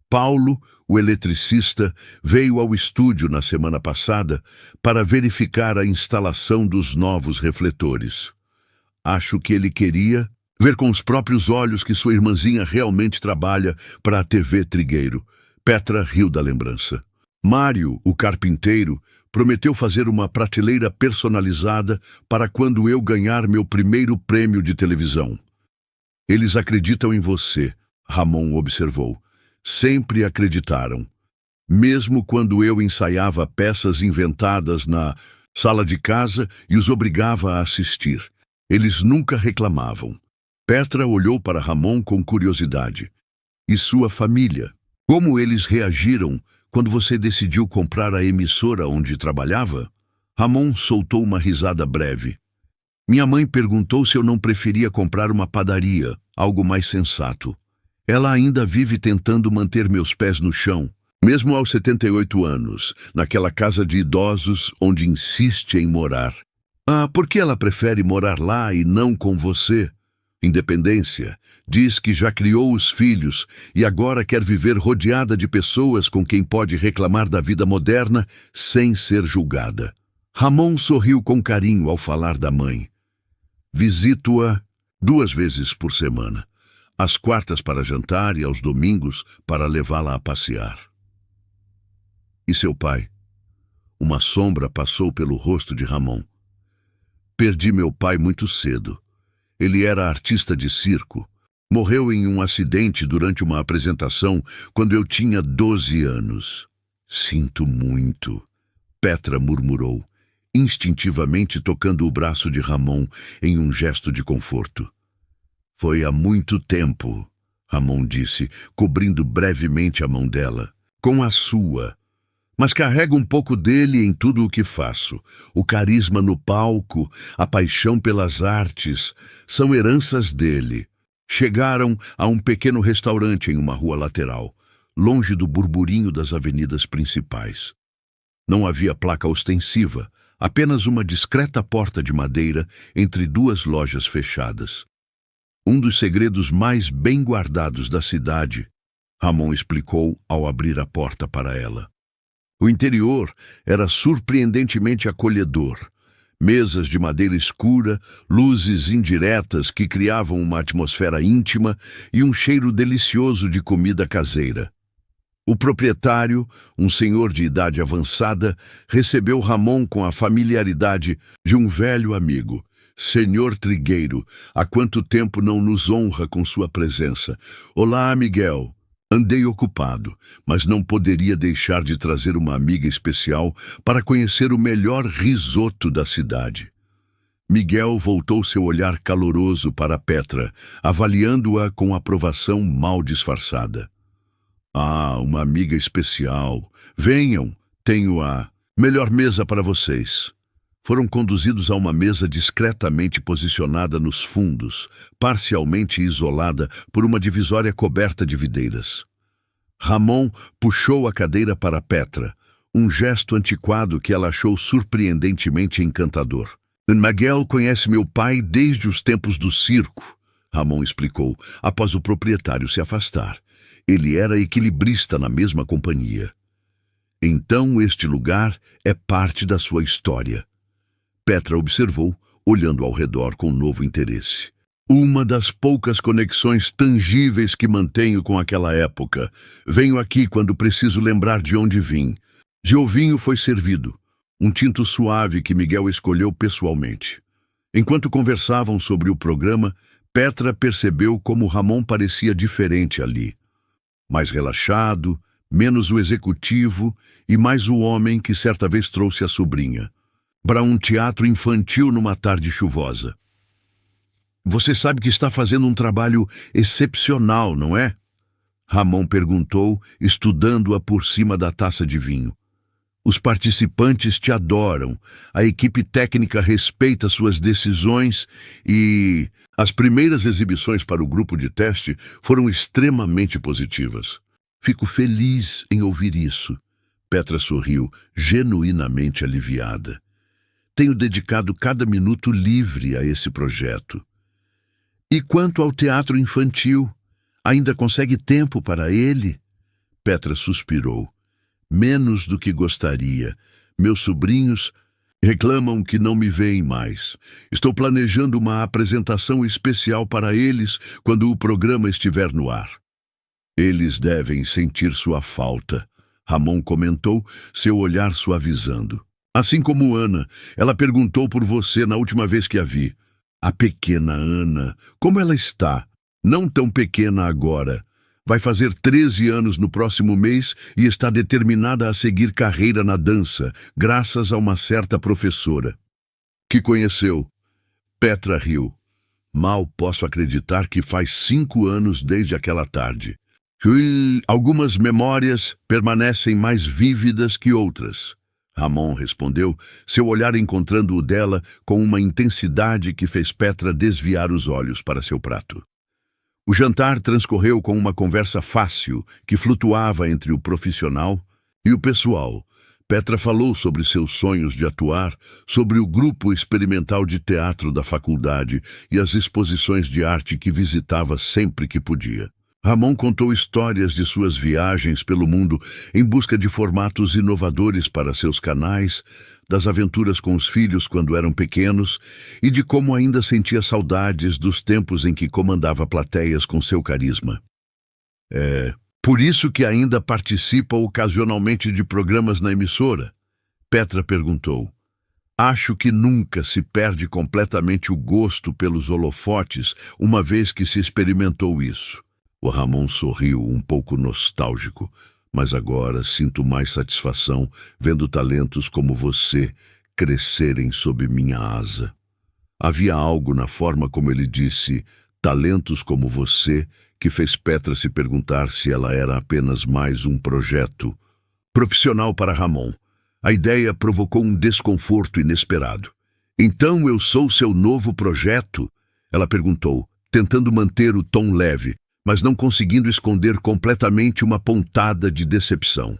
Paulo, o eletricista, veio ao estúdio na semana passada para verificar a instalação dos novos refletores. "Acho que ele queria ver com os próprios olhos que sua irmãzinha realmente trabalha para a TV Trigueiro." Petra riu da lembrança. "Mário, o carpinteiro, prometeu fazer uma prateleira personalizada para quando eu ganhar meu primeiro prêmio de televisão." "Eles acreditam em você", Ramon observou. "Sempre acreditaram. Mesmo quando eu ensaiava peças inventadas na sala de casa e os obrigava a assistir. Eles nunca reclamavam." Petra olhou para Ramon com curiosidade. "E sua família? Como eles reagiram quando você decidiu comprar a emissora onde trabalhava?" Ramon soltou uma risada breve. "Minha mãe perguntou se eu não preferia comprar uma padaria, algo mais sensato. Ela ainda vive tentando manter meus pés no chão, mesmo aos 78 anos, naquela casa de idosos onde insiste em morar." "Ah, por que ela prefere morar lá e não com você?" "Independência. Diz que já criou os filhos e agora quer viver rodeada de pessoas com quem pode reclamar da vida moderna sem ser julgada." Ramon sorriu com carinho ao falar da mãe. "Visito-a 2 vezes por semana. Às quartas para jantar e aos domingos para levá-la a passear." "E seu pai?" Uma sombra passou pelo rosto de Ramon. "Perdi meu pai muito cedo. Ele era artista de circo. Morreu em um acidente durante uma apresentação quando eu tinha 12 anos. "Sinto muito", Petra murmurou, instintivamente tocando o braço de Ramon em um gesto de conforto. "Foi há muito tempo", Ramon disse, cobrindo brevemente a mão dela. "Com a sua. Mas carrego um pouco dele em tudo o que faço. O carisma no palco, a paixão pelas artes, são heranças dele." Chegaram a um pequeno restaurante em uma rua lateral, longe do burburinho das avenidas principais. Não havia placa ostensiva, apenas uma discreta porta de madeira entre 2 lojas fechadas. "Um dos segredos mais bem guardados da cidade", Ramon explicou ao abrir a porta para ela. O interior era surpreendentemente acolhedor. Mesas de madeira escura, luzes indiretas que criavam uma atmosfera íntima e um cheiro delicioso de comida caseira. O proprietário, um senhor de idade avançada, recebeu Ramon com a familiaridade de um velho amigo. "Senhor Trigueiro, há quanto tempo não nos honra com sua presença. Olá, Miguel. Andei ocupado, mas não poderia deixar de trazer uma amiga especial para conhecer o melhor risoto da cidade." Miguel voltou seu olhar caloroso para Petra, avaliando-a com aprovação mal disfarçada. "Ah, uma amiga especial. Venham, tenho a melhor mesa para vocês." Foram conduzidos a uma mesa discretamente posicionada nos fundos, parcialmente isolada por uma divisória coberta de videiras. Ramon puxou a cadeira para Petra, um gesto antiquado que ela achou surpreendentemente encantador. "Miguel conhece meu pai desde os tempos do circo", Ramon explicou, após o proprietário se afastar. Ele era equilibrista na mesma companhia. "Então este lugar é parte da sua história." Petra observou, olhando ao redor com novo interesse. "Uma das poucas conexões tangíveis que mantenho com aquela época. Venho aqui quando preciso lembrar de onde vim." Giovinho foi servido, um tinto suave que Miguel escolheu pessoalmente. Enquanto conversavam sobre o programa, Petra percebeu como Ramon parecia diferente ali. Mais relaxado, menos o executivo e mais o homem que certa vez trouxe a sobrinha, para um teatro infantil numa tarde chuvosa. Você sabe que está fazendo um trabalho excepcional, não é? Ramon perguntou, estudando-a por cima da taça de vinho. Os participantes te adoram, a equipe técnica respeita suas decisões e as primeiras exibições para o grupo de teste foram extremamente positivas. Fico feliz em ouvir isso. Petra sorriu, genuinamente aliviada. Tenho dedicado cada minuto livre a esse projeto. E quanto ao teatro infantil, ainda consegue tempo para ele? Petra suspirou. Menos do que gostaria. Meus sobrinhos reclamam que não me veem mais. Estou planejando uma apresentação especial para eles quando o programa estiver no ar. Eles devem sentir sua falta, Ramon comentou, seu olhar suavizando. Assim como Ana, ela perguntou por você na última vez que a vi. A pequena Ana, como ela está? Não tão pequena agora. Vai fazer 13 anos no próximo mês e está determinada a seguir carreira na dança, graças a uma certa professora. Que conheceu? Petra riu. Mal posso acreditar que faz 5 anos desde aquela tarde. Algumas memórias permanecem mais vívidas que outras. Ramon respondeu, seu olhar encontrando o dela com uma intensidade que fez Petra desviar os olhos para seu prato. O jantar transcorreu com uma conversa fácil que flutuava entre o profissional e o pessoal. Petra falou sobre seus sonhos de atuar, sobre o grupo experimental de teatro da faculdade e as exposições de arte que visitava sempre que podia. Ramon contou histórias de suas viagens pelo mundo em busca de formatos inovadores para seus canais, das aventuras com os filhos quando eram pequenos e de como ainda sentia saudades dos tempos em que comandava plateias com seu carisma. Por isso que ainda participa ocasionalmente de programas na emissora? Petra perguntou. Acho que nunca se perde completamente o gosto pelos holofotes, uma vez que se experimentou isso. O Ramon sorriu, um pouco nostálgico, mas agora sinto mais satisfação vendo talentos como você crescerem sob minha asa. Havia algo na forma como ele disse, talentos como você, que fez Petra se perguntar se ela era apenas mais um projeto profissional para Ramon. A ideia provocou um desconforto inesperado. Então eu sou seu novo projeto? Ela perguntou, tentando manter o tom leve, mas não conseguindo esconder completamente uma pontada de decepção.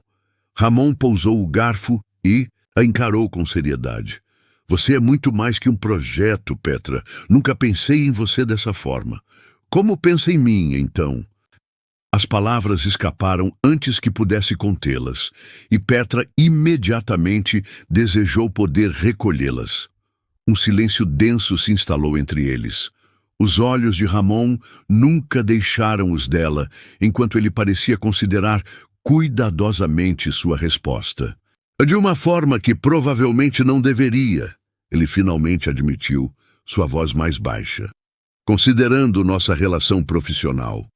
Ramon pousou o garfo e a encarou com seriedade. Você é muito mais que um projeto, Petra. Nunca pensei em você dessa forma. Como pensa em mim, então? As palavras escaparam antes que pudesse contê-las, e Petra imediatamente desejou poder recolhê-las. Um silêncio denso se instalou entre eles. Os olhos de Ramon nunca deixaram os dela, enquanto ele parecia considerar cuidadosamente sua resposta. De uma forma que provavelmente não deveria, ele finalmente admitiu, sua voz mais baixa. Considerando nossa relação profissional,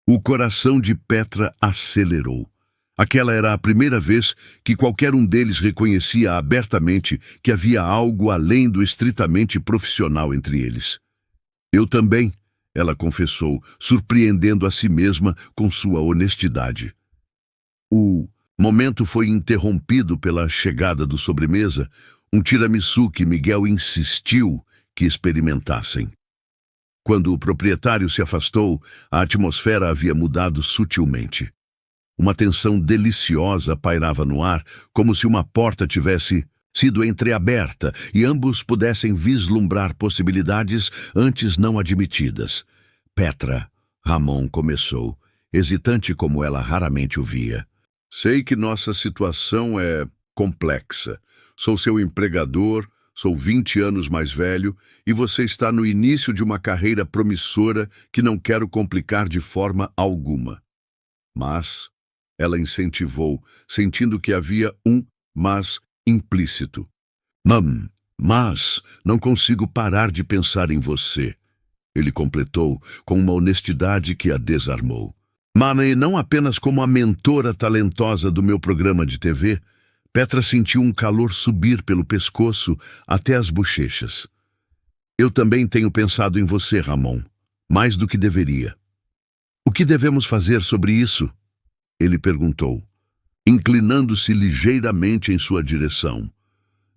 o coração de Petra acelerou. Aquela era a primeira vez que qualquer um deles reconhecia abertamente que havia algo além do estritamente profissional entre eles. Eu também, ela confessou, surpreendendo a si mesma com sua honestidade. O momento foi interrompido pela chegada do sobremesa, um tiramisu que Miguel insistiu que experimentassem. Quando o proprietário se afastou, a atmosfera havia mudado sutilmente. Uma tensão deliciosa pairava no ar, como se uma porta tivesse sido entreaberta e ambos pudessem vislumbrar possibilidades antes não admitidas. Petra, Ramon começou, hesitante como ela raramente o via. Sei que nossa situação é complexa. Sou seu empregador, sou 20 anos mais velho e você está no início de uma carreira promissora que não quero complicar de forma alguma. Mas, ela incentivou, sentindo que havia um mas implícito. Mas não consigo parar de pensar em você, ele completou com uma honestidade que a desarmou. Mas não apenas como a mentora talentosa do meu programa de TV, Petra sentiu um calor subir pelo pescoço até as bochechas. Eu também tenho pensado em você, Ramon, mais do que deveria. O que devemos fazer sobre isso? Ele perguntou, inclinando-se ligeiramente em sua direção.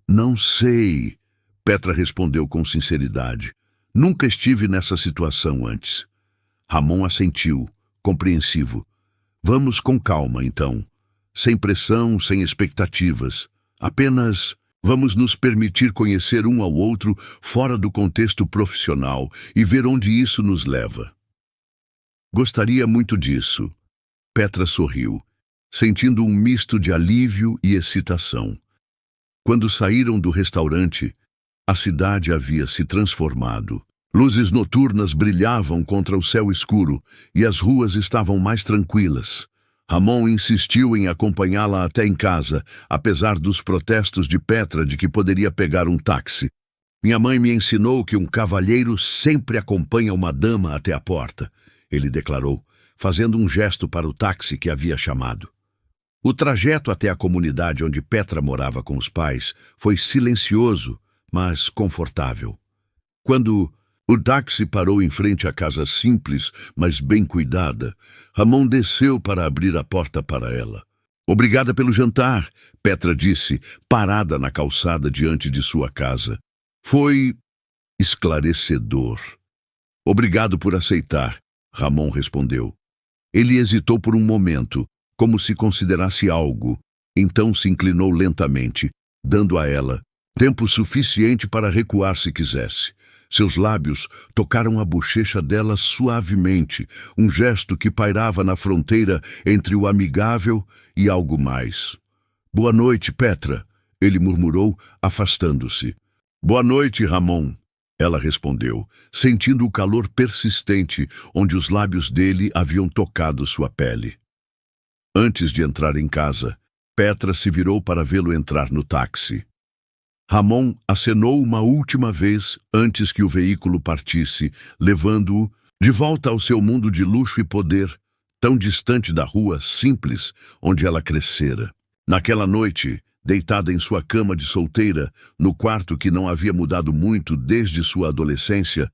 Não sei, Petra respondeu com sinceridade. Nunca estive nessa situação antes. Ramon assentiu, compreensivo. Vamos com calma, então. Sem pressão, sem expectativas. Apenas vamos nos permitir conhecer um ao outro fora do contexto profissional e ver onde isso nos leva. Gostaria muito disso. Petra sorriu, sentindo um misto de alívio e excitação. Quando saíram do restaurante, a cidade havia se transformado. Luzes noturnas brilhavam contra o céu escuro e as ruas estavam mais tranquilas. Ramon insistiu em acompanhá-la até em casa, apesar dos protestos de Petra de que poderia pegar um táxi. Minha mãe me ensinou que um cavalheiro sempre acompanha uma dama até a porta, ele declarou, fazendo um gesto para o táxi que havia chamado. O trajeto até a comunidade onde Petra morava com os pais foi silencioso, mas confortável. Quando o táxi parou em frente à casa simples, mas bem cuidada, Ramon desceu para abrir a porta para ela. Obrigada pelo jantar, Petra disse, parada na calçada diante de sua casa. Foi esclarecedor. Obrigado por aceitar, Ramon respondeu. Ele hesitou por um momento, como se considerasse algo, então se inclinou lentamente, dando a ela tempo suficiente para recuar se quisesse. Seus lábios tocaram a bochecha dela suavemente, um gesto que pairava na fronteira entre o amigável e algo mais. Boa noite, Petra, ele murmurou, afastando-se. Boa noite, Ramon, ela respondeu, sentindo o calor persistente onde os lábios dele haviam tocado sua pele. Antes de entrar em casa, Petra se virou para vê-lo entrar no táxi. Ramon acenou uma última vez antes que o veículo partisse, levando-o de volta ao seu mundo de luxo e poder, tão distante da rua simples onde ela crescera. Naquela noite, deitada em sua cama de solteira, no quarto que não havia mudado muito desde sua adolescência,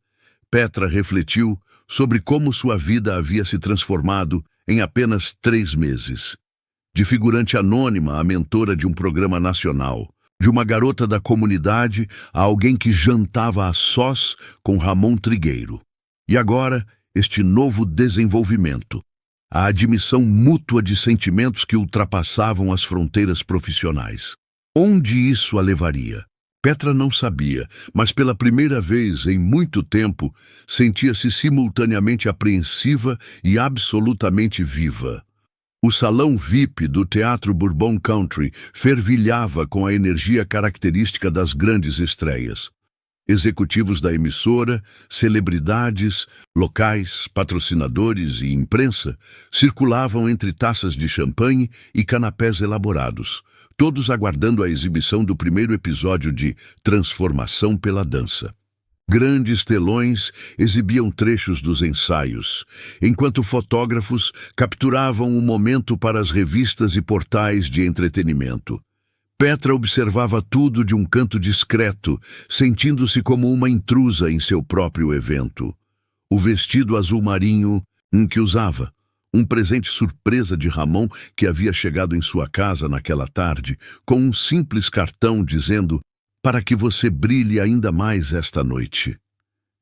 Petra refletiu sobre como sua vida havia se transformado em apenas 3 meses. De figurante anônima a mentora de um programa nacional, de uma garota da comunidade a alguém que jantava a sós com Ramon Trigueiro. E agora, este novo desenvolvimento, a admissão mútua de sentimentos que ultrapassavam as fronteiras profissionais. Onde isso a levaria? Petra não sabia, mas pela primeira vez em muito tempo, sentia-se simultaneamente apreensiva e absolutamente viva. O salão VIP do Teatro Bourbon Country fervilhava com a energia característica das grandes estreias. Executivos da emissora, celebridades, locais, patrocinadores e imprensa circulavam entre taças de champanhe e canapés elaborados, todos aguardando a exibição do primeiro episódio de Transformação pela Dança. Grandes telões exibiam trechos dos ensaios, enquanto fotógrafos capturavam o momento para as revistas e portais de entretenimento. Petra observava tudo de um canto discreto, sentindo-se como uma intrusa em seu próprio evento. O vestido azul marinho que usava, um presente surpresa de Ramon que havia chegado em sua casa naquela tarde, com um simples cartão dizendo para que você brilhe ainda mais esta noite.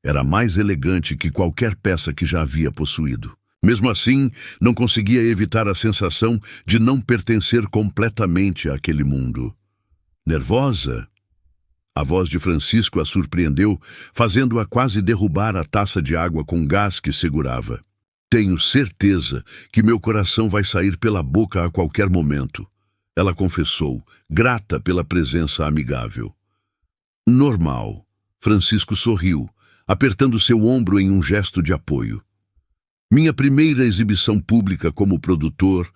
Era mais elegante que qualquer peça que já havia possuído. Mesmo assim, não conseguia evitar a sensação de não pertencer completamente àquele mundo. Nervosa? A voz de Francisco a surpreendeu, fazendo-a quase derrubar a taça de água com gás que segurava. Tenho certeza que meu coração vai sair pela boca a qualquer momento, ela confessou, grata pela presença amigável. Normal. Francisco sorriu, apertando seu ombro em um gesto de apoio. Minha primeira exibição pública como produtor.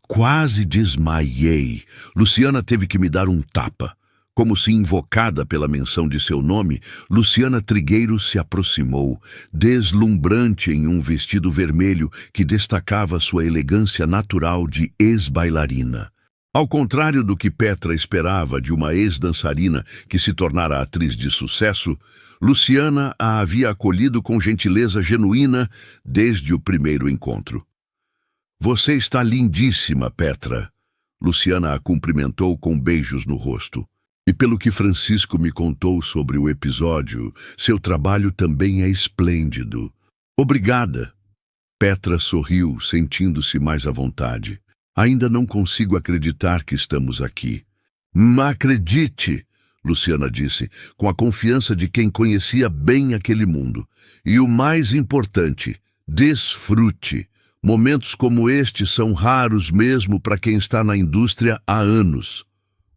Quase desmaiei. Luciana teve que me dar um tapa. Como se invocada pela menção de seu nome, Luciana Trigueiro se aproximou, deslumbrante em um vestido vermelho que destacava sua elegância natural de ex-bailarina. Ao contrário do que Petra esperava de uma ex-dançarina que se tornara atriz de sucesso, Luciana a havia acolhido com gentileza genuína desde o primeiro encontro. "Você está lindíssima, Petra." Luciana a cumprimentou com beijos no rosto. "E pelo que Francisco me contou sobre o episódio, seu trabalho também é esplêndido." "Obrigada." Petra sorriu, sentindo-se mais à vontade. "Ainda não consigo acreditar que estamos aqui." "Acredite," Luciana disse, com a confiança de quem conhecia bem aquele mundo. "E o mais importante, desfrute. Momentos como este são raros mesmo para quem está na indústria há anos."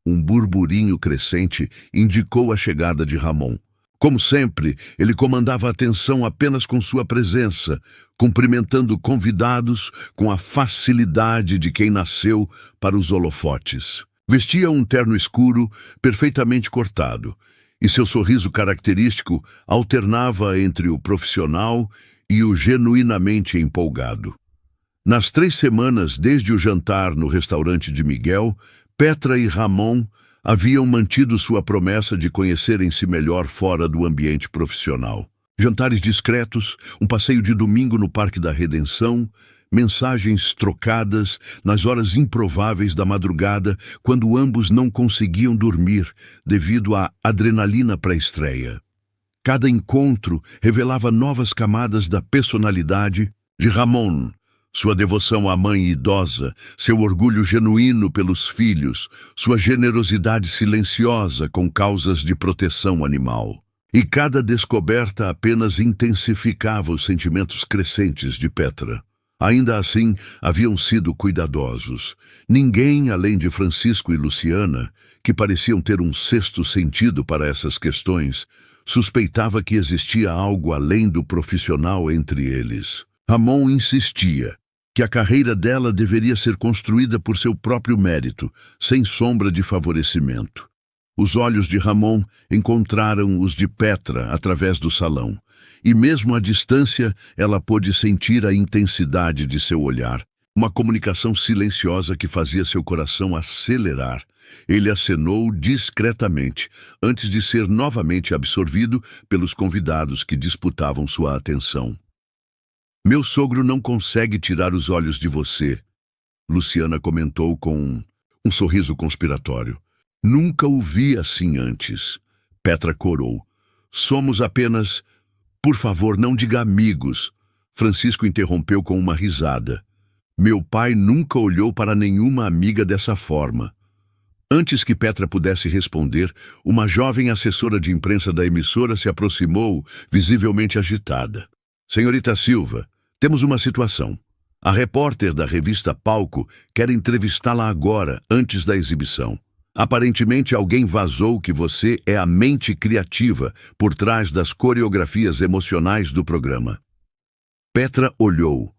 Um burburinho crescente indicou a chegada de Ramon. Como sempre, ele comandava a atenção apenas com sua presença, cumprimentando convidados com a facilidade de quem nasceu para os holofotes. Vestia um terno escuro, perfeitamente cortado, e seu sorriso característico alternava entre o profissional e o genuinamente empolgado. Nas 3 semanas desde o jantar no restaurante de Miguel, Petra e Ramon haviam mantido sua promessa de conhecerem-se melhor fora do ambiente profissional. Jantares discretos, um passeio de domingo no Parque da Redenção, mensagens trocadas nas horas improváveis da madrugada, quando ambos não conseguiam dormir devido à adrenalina pré-estreia. Cada encontro revelava novas camadas da personalidade de Ramon. Sua devoção à mãe idosa, seu orgulho genuíno pelos filhos, sua generosidade silenciosa com causas de proteção animal. E cada descoberta apenas intensificava os sentimentos crescentes de Petra. Ainda assim, haviam sido cuidadosos. Ninguém, além de Francisco e Luciana, que pareciam ter um sexto sentido para essas questões, suspeitava que existia algo além do profissional entre eles. Ramon insistia que a carreira dela deveria ser construída por seu próprio mérito, sem sombra de favorecimento. Os olhos de Ramon encontraram os de Petra através do salão, e mesmo à distância ela pôde sentir a intensidade de seu olhar, uma comunicação silenciosa que fazia seu coração acelerar. Ele acenou discretamente, antes de ser novamente absorvido pelos convidados que disputavam sua atenção. "Meu sogro não consegue tirar os olhos de você," Luciana comentou com um sorriso conspiratório. "Nunca o vi assim antes." Petra corou. "Somos apenas... Por favor, não diga amigos." Francisco interrompeu com uma risada. "Meu pai nunca olhou para nenhuma amiga dessa forma." Antes que Petra pudesse responder, uma jovem assessora de imprensa da emissora se aproximou, visivelmente agitada. "Senhorita Silva, temos uma situação. A repórter da revista Palco quer entrevistá-la agora, antes da exibição. Aparentemente alguém vazou que você é a mente criativa por trás das coreografias emocionais do programa." Petra olhou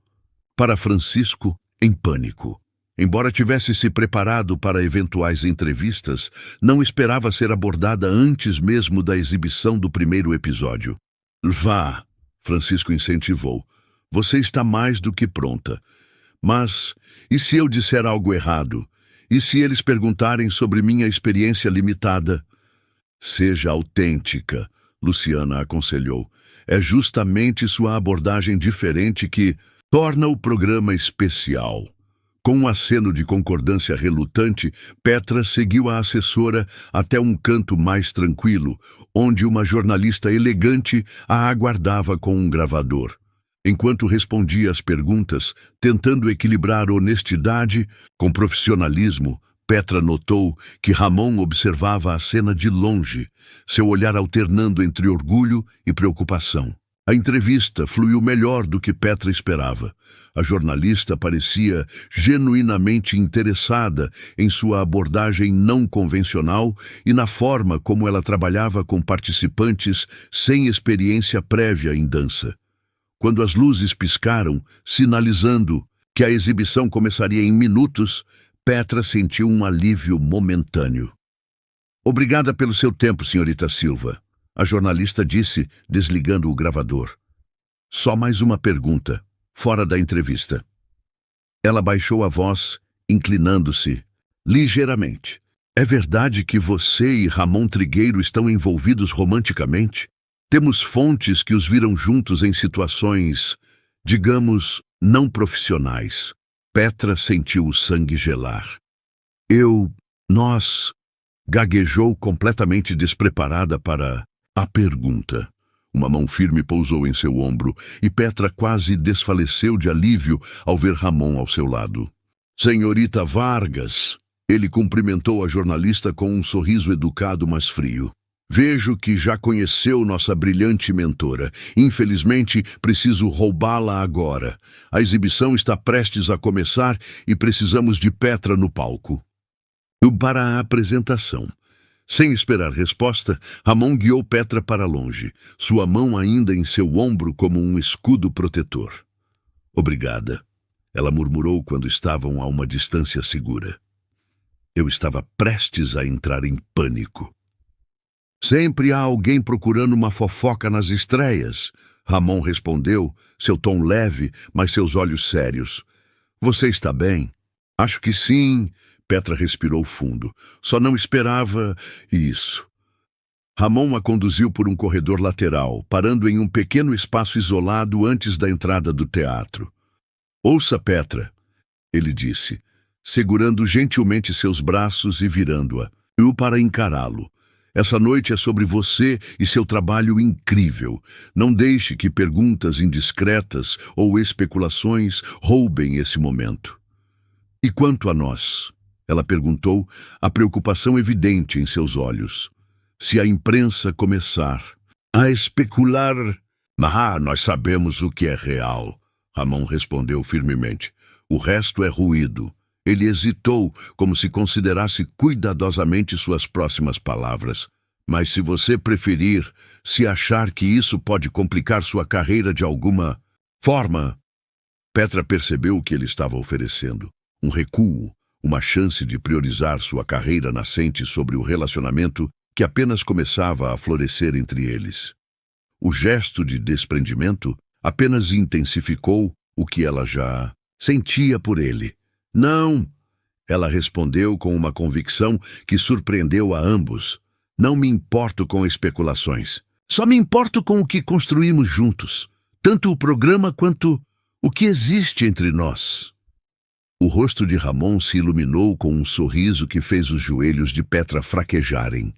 para Francisco em pânico. Embora tivesse se preparado para eventuais entrevistas, não esperava ser abordada antes mesmo da exibição do primeiro episódio. "Vá," Francisco incentivou. "Você está mais do que pronta. Mas, e se eu disser algo errado? E se eles perguntarem sobre minha experiência limitada?" "Seja autêntica," Luciana aconselhou. "É justamente sua abordagem diferente que torna o programa especial." Com um aceno de concordância relutante, Petra seguiu a assessora até um canto mais tranquilo, onde uma jornalista elegante a aguardava com um gravador. Enquanto respondia às perguntas, tentando equilibrar honestidade com profissionalismo, Petra notou que Ramon observava a cena de longe, seu olhar alternando entre orgulho e preocupação. A entrevista fluiu melhor do que Petra esperava. A jornalista parecia genuinamente interessada em sua abordagem não convencional e na forma como ela trabalhava com participantes sem experiência prévia em dança. Quando as luzes piscaram, sinalizando que a exibição começaria em minutos, Petra sentiu um alívio momentâneo. Obrigada pelo seu tempo, senhorita Silva, a jornalista disse, desligando o gravador. Só mais uma pergunta, fora da entrevista. Ela baixou a voz, inclinando-se ligeiramente. É verdade que você e Ramon Trigueiro estão envolvidos romanticamente? Temos fontes que os viram juntos em situações, digamos, não profissionais. Petra sentiu o sangue gelar. Nós... Gaguejou completamente despreparada para a pergunta. Uma mão firme pousou em seu ombro e Petra quase desfaleceu de alívio ao ver Ramon ao seu lado. Senhorita Vargas, ele cumprimentou a jornalista com um sorriso educado, mas frio. Vejo que já conheceu nossa brilhante mentora. Infelizmente, preciso roubá-la agora. A exibição está prestes a começar e precisamos de Petra no palco. Para a apresentação. Sem esperar resposta, Ramon guiou Petra para longe, sua mão ainda em seu ombro como um escudo protetor. Obrigada, ela murmurou quando estavam a uma distância segura. Eu estava prestes a entrar em pânico. Sempre há alguém procurando uma fofoca nas estreias, Ramon respondeu, seu tom leve, mas seus olhos sérios. Você está bem? Acho que sim. Petra respirou fundo. Só não esperava isso. Ramon a conduziu por um corredor lateral, parando em um pequeno espaço isolado antes da entrada do teatro. Ouça, Petra, ele disse, segurando gentilmente seus braços e virando-a. Eu para encará-lo. Essa noite é sobre você e seu trabalho incrível. Não deixe que perguntas indiscretas ou especulações roubem esse momento. E quanto a nós? Ela perguntou, a preocupação evidente em seus olhos. Se a imprensa começar a especular... nós sabemos o que é real, Ramon respondeu firmemente. O resto é ruído. Ele hesitou, como se considerasse cuidadosamente suas próximas palavras. Mas se você preferir, se achar que isso pode complicar sua carreira de alguma forma... Petra percebeu o que ele estava oferecendo. Um recuo. Uma chance de priorizar sua carreira nascente sobre o relacionamento que apenas começava a florescer entre eles. O gesto de desprendimento apenas intensificou o que ela já sentia por ele. Não, ela respondeu com uma convicção que surpreendeu a ambos. Não me importo com especulações. Só me importo com o que construímos juntos, tanto o programa quanto o que existe entre nós. O rosto de Ramon se iluminou com um sorriso que fez os joelhos de Petra fraquejarem.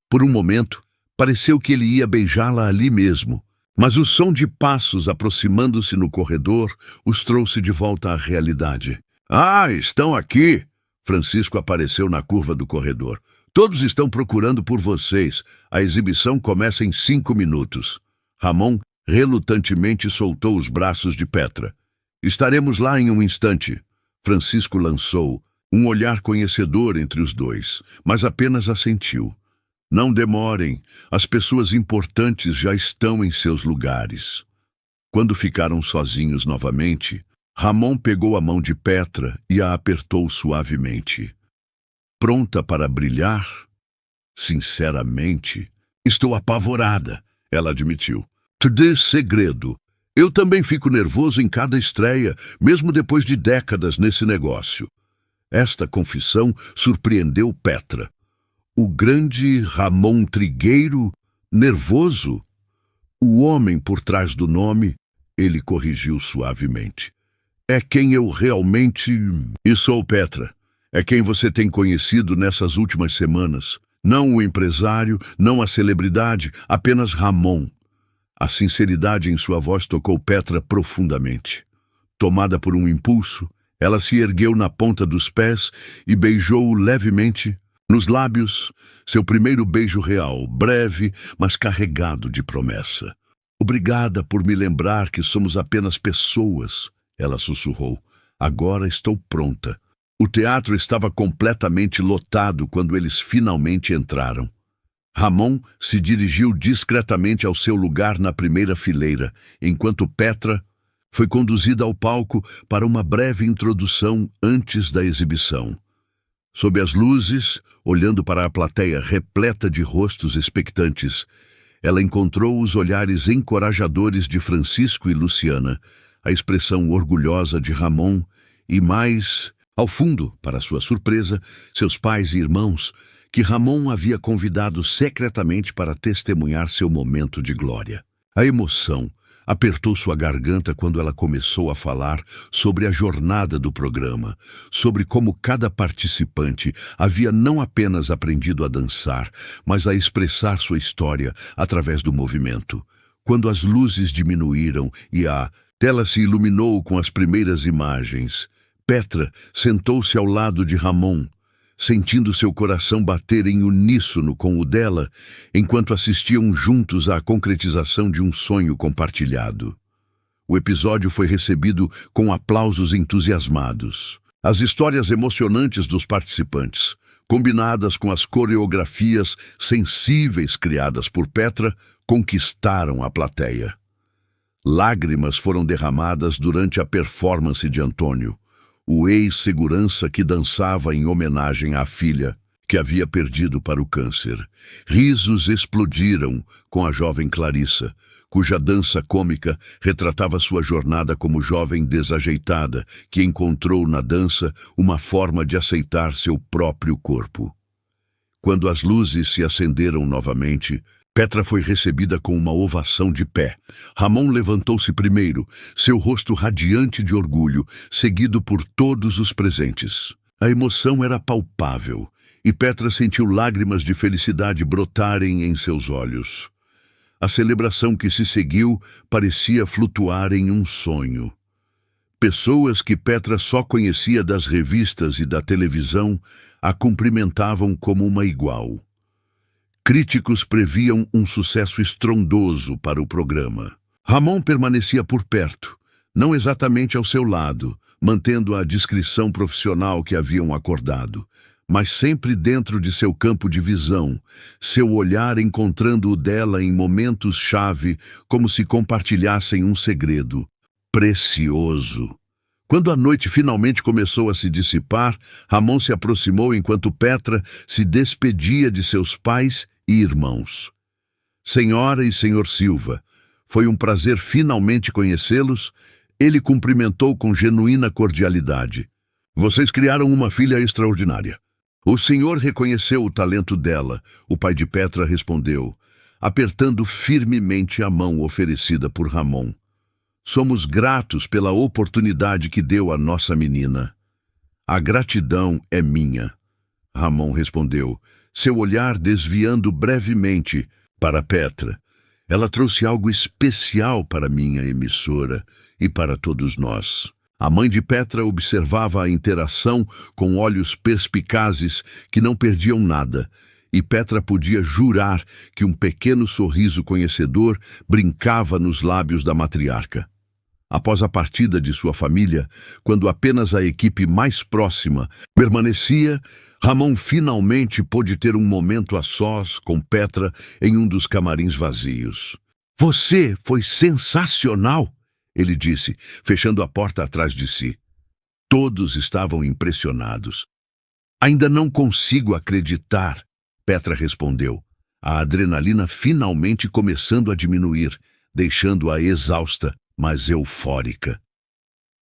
Por um momento, pareceu que ele ia beijá-la ali mesmo, mas o som de passos aproximando-se no corredor os trouxe de volta à realidade. Ah, estão aqui! Francisco apareceu na curva do corredor. Todos estão procurando por vocês. A exibição começa em 5 minutos. Ramon relutantemente soltou os braços de Petra. Estaremos lá em um instante. Francisco lançou um olhar conhecedor entre os dois, mas apenas assentiu. Não demorem, as pessoas importantes já estão em seus lugares. Quando ficaram sozinhos novamente, Ramon pegou a mão de Petra e a apertou suavemente. Pronta para brilhar? Sinceramente, estou apavorada, ela admitiu. Te dê segredo. Eu também fico nervoso em cada estreia, mesmo depois de décadas nesse negócio. Esta confissão surpreendeu Petra. O grande Ramon Trigueiro, nervoso? O homem por trás do nome, ele corrigiu suavemente. É quem eu realmente... E sou Petra. É quem você tem conhecido nessas últimas semanas. Não o empresário, não a celebridade, apenas Ramon. A sinceridade em sua voz tocou Petra profundamente. Tomada por um impulso, ela se ergueu na ponta dos pés e beijou-o levemente nos lábios, seu primeiro beijo real, breve, mas carregado de promessa. Obrigada por me lembrar que somos apenas pessoas, ela sussurrou. Agora estou pronta. O teatro estava completamente lotado quando eles finalmente entraram. Ramon se dirigiu discretamente ao seu lugar na primeira fileira, enquanto Petra foi conduzida ao palco para uma breve introdução antes da exibição. Sob as luzes, olhando para a plateia repleta de rostos expectantes, ela encontrou os olhares encorajadores de Francisco e Luciana, a expressão orgulhosa de Ramon e mais, ao fundo, para sua surpresa, seus pais e irmãos, que Ramon havia convidado secretamente para testemunhar seu momento de glória. A emoção apertou sua garganta quando ela começou a falar sobre a jornada do programa, sobre como cada participante havia não apenas aprendido a dançar, mas a expressar sua história através do movimento. Quando as luzes diminuíram e a tela se iluminou com as primeiras imagens, Petra sentou-se ao lado de Ramon, sentindo seu coração bater em uníssono com o dela, enquanto assistiam juntos à concretização de um sonho compartilhado. O episódio foi recebido com aplausos entusiasmados. As histórias emocionantes dos participantes, combinadas com as coreografias sensíveis criadas por Petra, conquistaram a plateia. Lágrimas foram derramadas durante a performance de Antônio, o ex-segurança que dançava em homenagem à filha, que havia perdido para o câncer. Risos explodiram com a jovem Clarissa, cuja dança cômica retratava sua jornada como jovem desajeitada, que encontrou na dança uma forma de aceitar seu próprio corpo. Quando as luzes se acenderam novamente, Petra foi recebida com uma ovação de pé. Ramon levantou-se primeiro, seu rosto radiante de orgulho, seguido por todos os presentes. A emoção era palpável, e Petra sentiu lágrimas de felicidade brotarem em seus olhos. A celebração que se seguiu parecia flutuar em um sonho. Pessoas que Petra só conhecia das revistas e da televisão a cumprimentavam como uma igual. Críticos previam um sucesso estrondoso para o programa. Ramon permanecia por perto, não exatamente ao seu lado, mantendo a discrição profissional que haviam acordado, mas sempre dentro de seu campo de visão, seu olhar encontrando o dela em momentos-chave, como se compartilhassem um segredo precioso. Quando a noite finalmente começou a se dissipar, Ramon se aproximou enquanto Petra se despedia de seus pais e irmãos. Senhora e senhor Silva, foi um prazer finalmente conhecê-los. Ele cumprimentou com genuína cordialidade. Vocês criaram uma filha extraordinária. O senhor reconheceu o talento dela, o pai de Petra respondeu, apertando firmemente a mão oferecida por Ramon. Somos gratos pela oportunidade que deu à nossa menina. A gratidão é minha, Ramon respondeu, seu olhar desviando brevemente para Petra. Ela trouxe algo especial para minha emissora e para todos nós. A mãe de Petra observava a interação com olhos perspicazes que não perdiam nada, e Petra podia jurar que um pequeno sorriso conhecedor brincava nos lábios da matriarca. Após a partida de sua família, quando apenas a equipe mais próxima permanecia, Ramon finalmente pôde ter um momento a sós com Petra em um dos camarins vazios. Você foi sensacional, ele disse, fechando a porta atrás de si. Todos estavam impressionados. Ainda não consigo acreditar, Petra respondeu, a adrenalina finalmente começando a diminuir, deixando-a exausta, mas eufórica.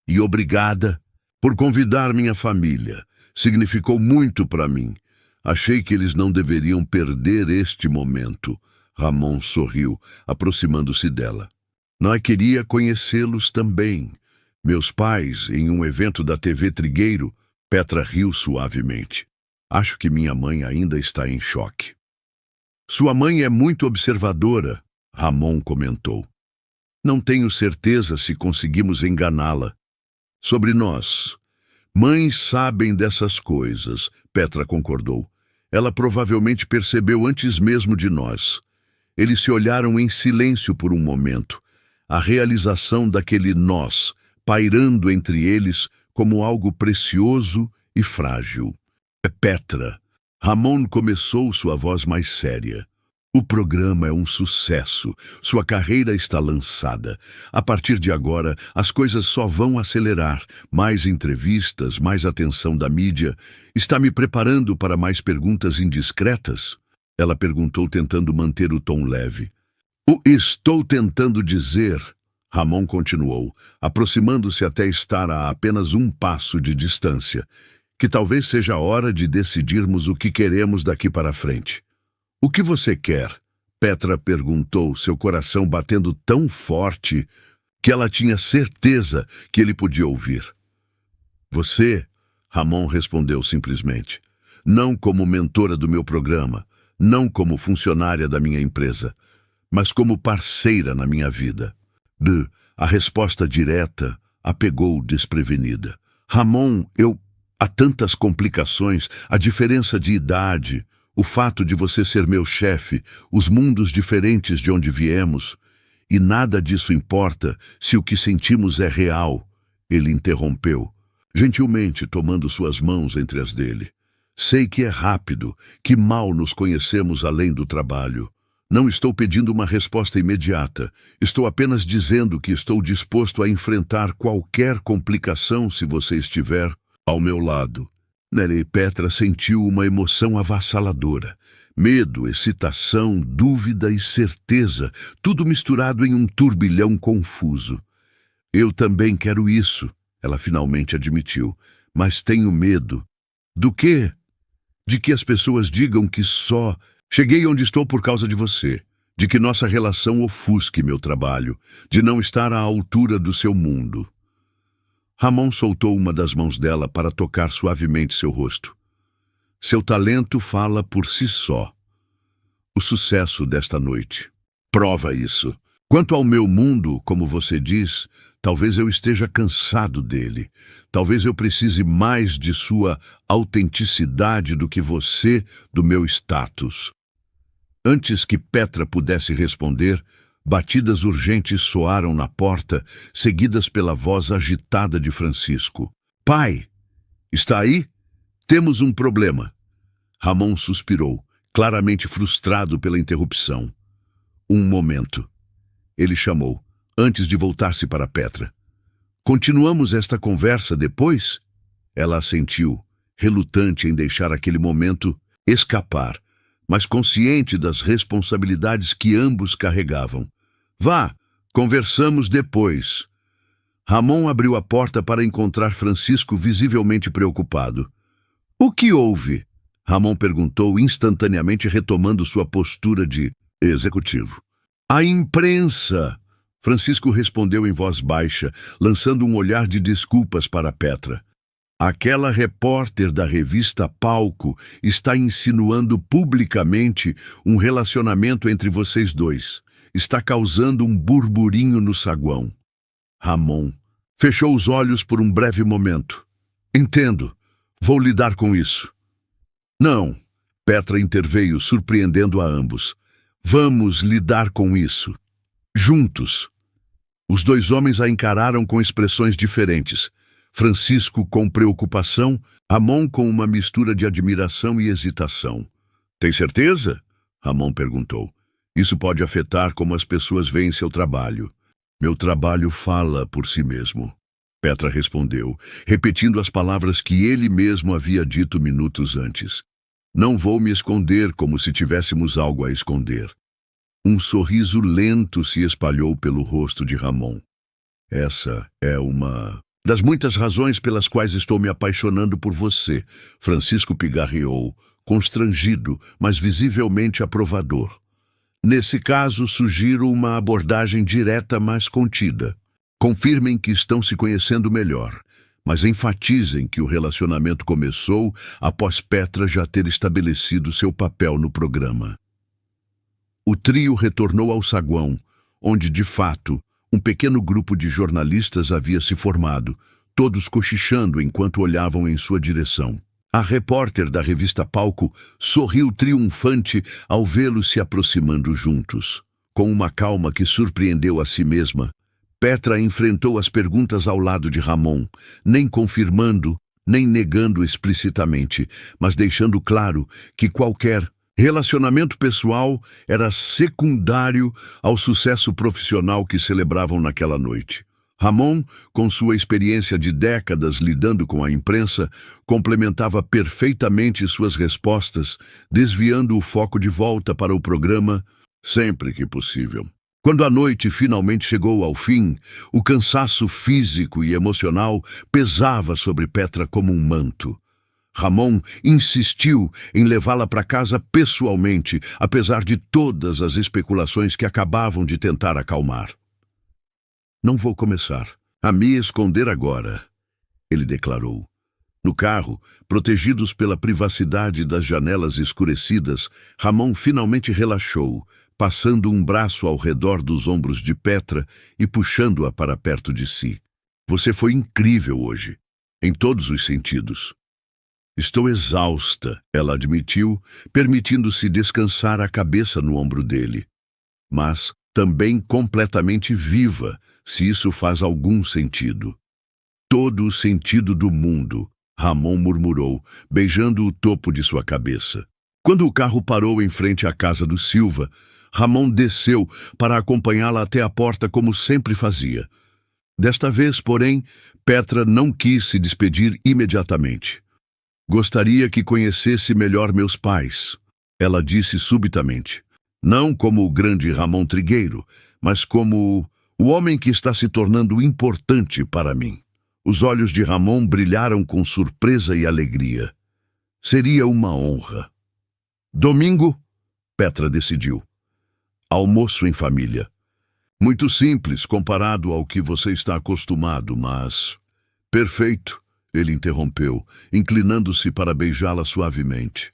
E obrigada por convidar minha família. Significou muito para mim. Achei que eles não deveriam perder este momento. Ramon sorriu, aproximando-se dela. Nós queria conhecê-los também. Meus pais, em um evento da TV Trigueiro, Petra riu suavemente. Acho que minha mãe ainda está em choque. Sua mãe é muito observadora, Ramon comentou. Não tenho certeza se conseguimos enganá-la. Sobre nós. Mães sabem dessas coisas, Petra concordou. Ela provavelmente percebeu antes mesmo de nós. Eles se olharam em silêncio por um momento. A realização daquele nós, pairando entre eles como algo precioso e frágil. Petra. Ramon começou sua voz mais séria. O programa é um sucesso. Sua carreira está lançada. A partir de agora, as coisas só vão acelerar. Mais entrevistas, mais atenção da mídia. Está me preparando para mais perguntas indiscretas? Ela perguntou, tentando manter o tom leve. O estou tentando dizer, Ramon continuou, aproximando-se até estar a apenas um passo de distância, que talvez seja a hora de decidirmos o que queremos daqui para frente. O que você quer? Petra perguntou, seu coração batendo tão forte que ela tinha certeza que ele podia ouvir. Você, Ramon respondeu simplesmente, não como mentora do meu programa, não como funcionária da minha empresa, mas como parceira na minha vida. A resposta direta a pegou desprevenida. Ramon, há tantas complicações, a diferença de idade, o fato de você ser meu chefe, os mundos diferentes de onde viemos, e nada disso importa se o que sentimos é real, ele interrompeu, gentilmente tomando suas mãos entre as dele. Sei que é rápido, que mal nos conhecemos além do trabalho. Não estou pedindo uma resposta imediata. Estou apenas dizendo que estou disposto a enfrentar qualquer complicação se você estiver ao meu lado. Nery Petra sentiu uma emoção avassaladora. Medo, excitação, dúvida e certeza, tudo misturado em um turbilhão confuso. Eu também quero isso, ela finalmente admitiu, mas tenho medo. Do quê? De que as pessoas digam que só cheguei onde estou por causa de você, de que nossa relação ofusque meu trabalho, de não estar à altura do seu mundo. Ramon soltou uma das mãos dela para tocar suavemente seu rosto. Seu talento fala por si só. O sucesso desta noite prova isso. Quanto ao meu mundo, como você diz, talvez eu esteja cansado dele. Talvez eu precise mais de sua autenticidade do que você do meu status. Antes que Petra pudesse responder, batidas urgentes soaram na porta, seguidas pela voz agitada de Francisco. Pai, está aí? Temos um problema. Ramon suspirou, claramente frustrado pela interrupção. Um momento. Ele chamou, antes de voltar-se para Petra. Continuamos esta conversa depois? Ela assentiu, relutante em deixar aquele momento escapar, mas consciente das responsabilidades que ambos carregavam. Vá, conversamos depois. Ramon abriu a porta para encontrar Francisco visivelmente preocupado. O que houve? Ramon perguntou, instantaneamente retomando sua postura de executivo. A imprensa! Francisco respondeu em voz baixa, lançando um olhar de desculpas para Petra. Aquela repórter da revista Palco está insinuando publicamente um relacionamento entre vocês dois. Está causando um burburinho no saguão. Ramon fechou os olhos por um breve momento. Entendo. Vou lidar com isso. Não. Petra interveio, surpreendendo a ambos. Vamos lidar com isso. Juntos. Os dois homens a encararam com expressões diferentes. Francisco com preocupação, Ramon com uma mistura de admiração e hesitação. Tem certeza? Ramon perguntou. Isso pode afetar como as pessoas veem seu trabalho. Meu trabalho fala por si mesmo. Petra respondeu, repetindo as palavras que ele mesmo havia dito minutos antes. Não vou me esconder como se tivéssemos algo a esconder. Um sorriso lento se espalhou pelo rosto de Ramon. Essa é uma das muitas razões pelas quais estou me apaixonando por você, Francisco pigarreou, constrangido, mas visivelmente aprovador. Nesse caso, sugiro uma abordagem direta, mas contida. Confirmem que estão se conhecendo melhor, mas enfatizem que o relacionamento começou após Petra já ter estabelecido seu papel no programa. O trio retornou ao saguão, onde, de fato, um pequeno grupo de jornalistas havia se formado, todos cochichando enquanto olhavam em sua direção. A repórter da revista Palco sorriu triunfante ao vê-los se aproximando juntos. Com uma calma que surpreendeu a si mesma, Petra enfrentou as perguntas ao lado de Ramon, nem confirmando, nem negando explicitamente, mas deixando claro que qualquer Relacionamento pessoal era secundário ao sucesso profissional que celebravam naquela noite. Ramon, com sua experiência de décadas lidando com a imprensa, complementava perfeitamente suas respostas, desviando o foco de volta para o programa sempre que possível. Quando a noite finalmente chegou ao fim, o cansaço físico e emocional pesava sobre Petra como um manto. Ramon insistiu em levá-la para casa pessoalmente, apesar de todas as especulações que acabavam de tentar acalmar. "Não vou começar a me esconder agora", ele declarou. No carro, protegidos pela privacidade das janelas escurecidas, Ramon finalmente relaxou, passando um braço ao redor dos ombros de Petra e puxando-a para perto de si. "Você foi incrível hoje, em todos os sentidos." "Estou exausta", ela admitiu, permitindo-se descansar a cabeça no ombro dele. "Mas também completamente viva, se isso faz algum sentido." "Todo o sentido do mundo", Ramon murmurou, beijando o topo de sua cabeça. Quando o carro parou em frente à casa do Silva, Ramon desceu para acompanhá-la até a porta como sempre fazia. Desta vez, porém, Petra não quis se despedir imediatamente. "Gostaria que conhecesse melhor meus pais", ela disse subitamente. "Não como o grande Ramon Trigueiro, mas como o homem que está se tornando importante para mim." Os olhos de Ramon brilharam com surpresa e alegria. "Seria uma honra." "Domingo?", Petra decidiu. "Almoço em família." "Muito simples comparado ao que você está acostumado, mas..." "Perfeito", ele interrompeu, inclinando-se para beijá-la suavemente.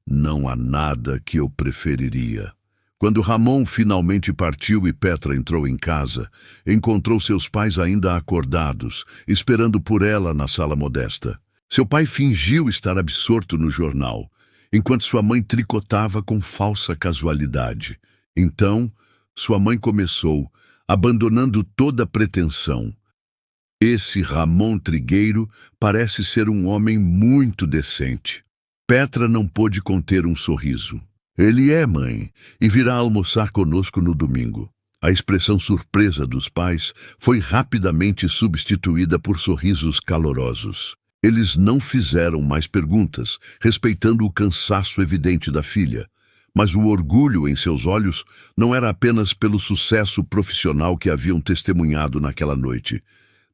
"Não há nada que eu preferiria." Quando Ramon finalmente partiu e Petra entrou em casa, encontrou seus pais ainda acordados, esperando por ela na sala modesta. Seu pai fingiu estar absorto no jornal, enquanto sua mãe tricotava com falsa casualidade. Então, sua mãe começou, abandonando toda pretensão. "Esse Ramon Trigueiro parece ser um homem muito decente." Petra não pôde conter um sorriso. "Ele é, mãe, e virá almoçar conosco no domingo." A expressão surpresa dos pais foi rapidamente substituída por sorrisos calorosos. Eles não fizeram mais perguntas, respeitando o cansaço evidente da filha. Mas o orgulho em seus olhos não era apenas pelo sucesso profissional que haviam testemunhado naquela noite.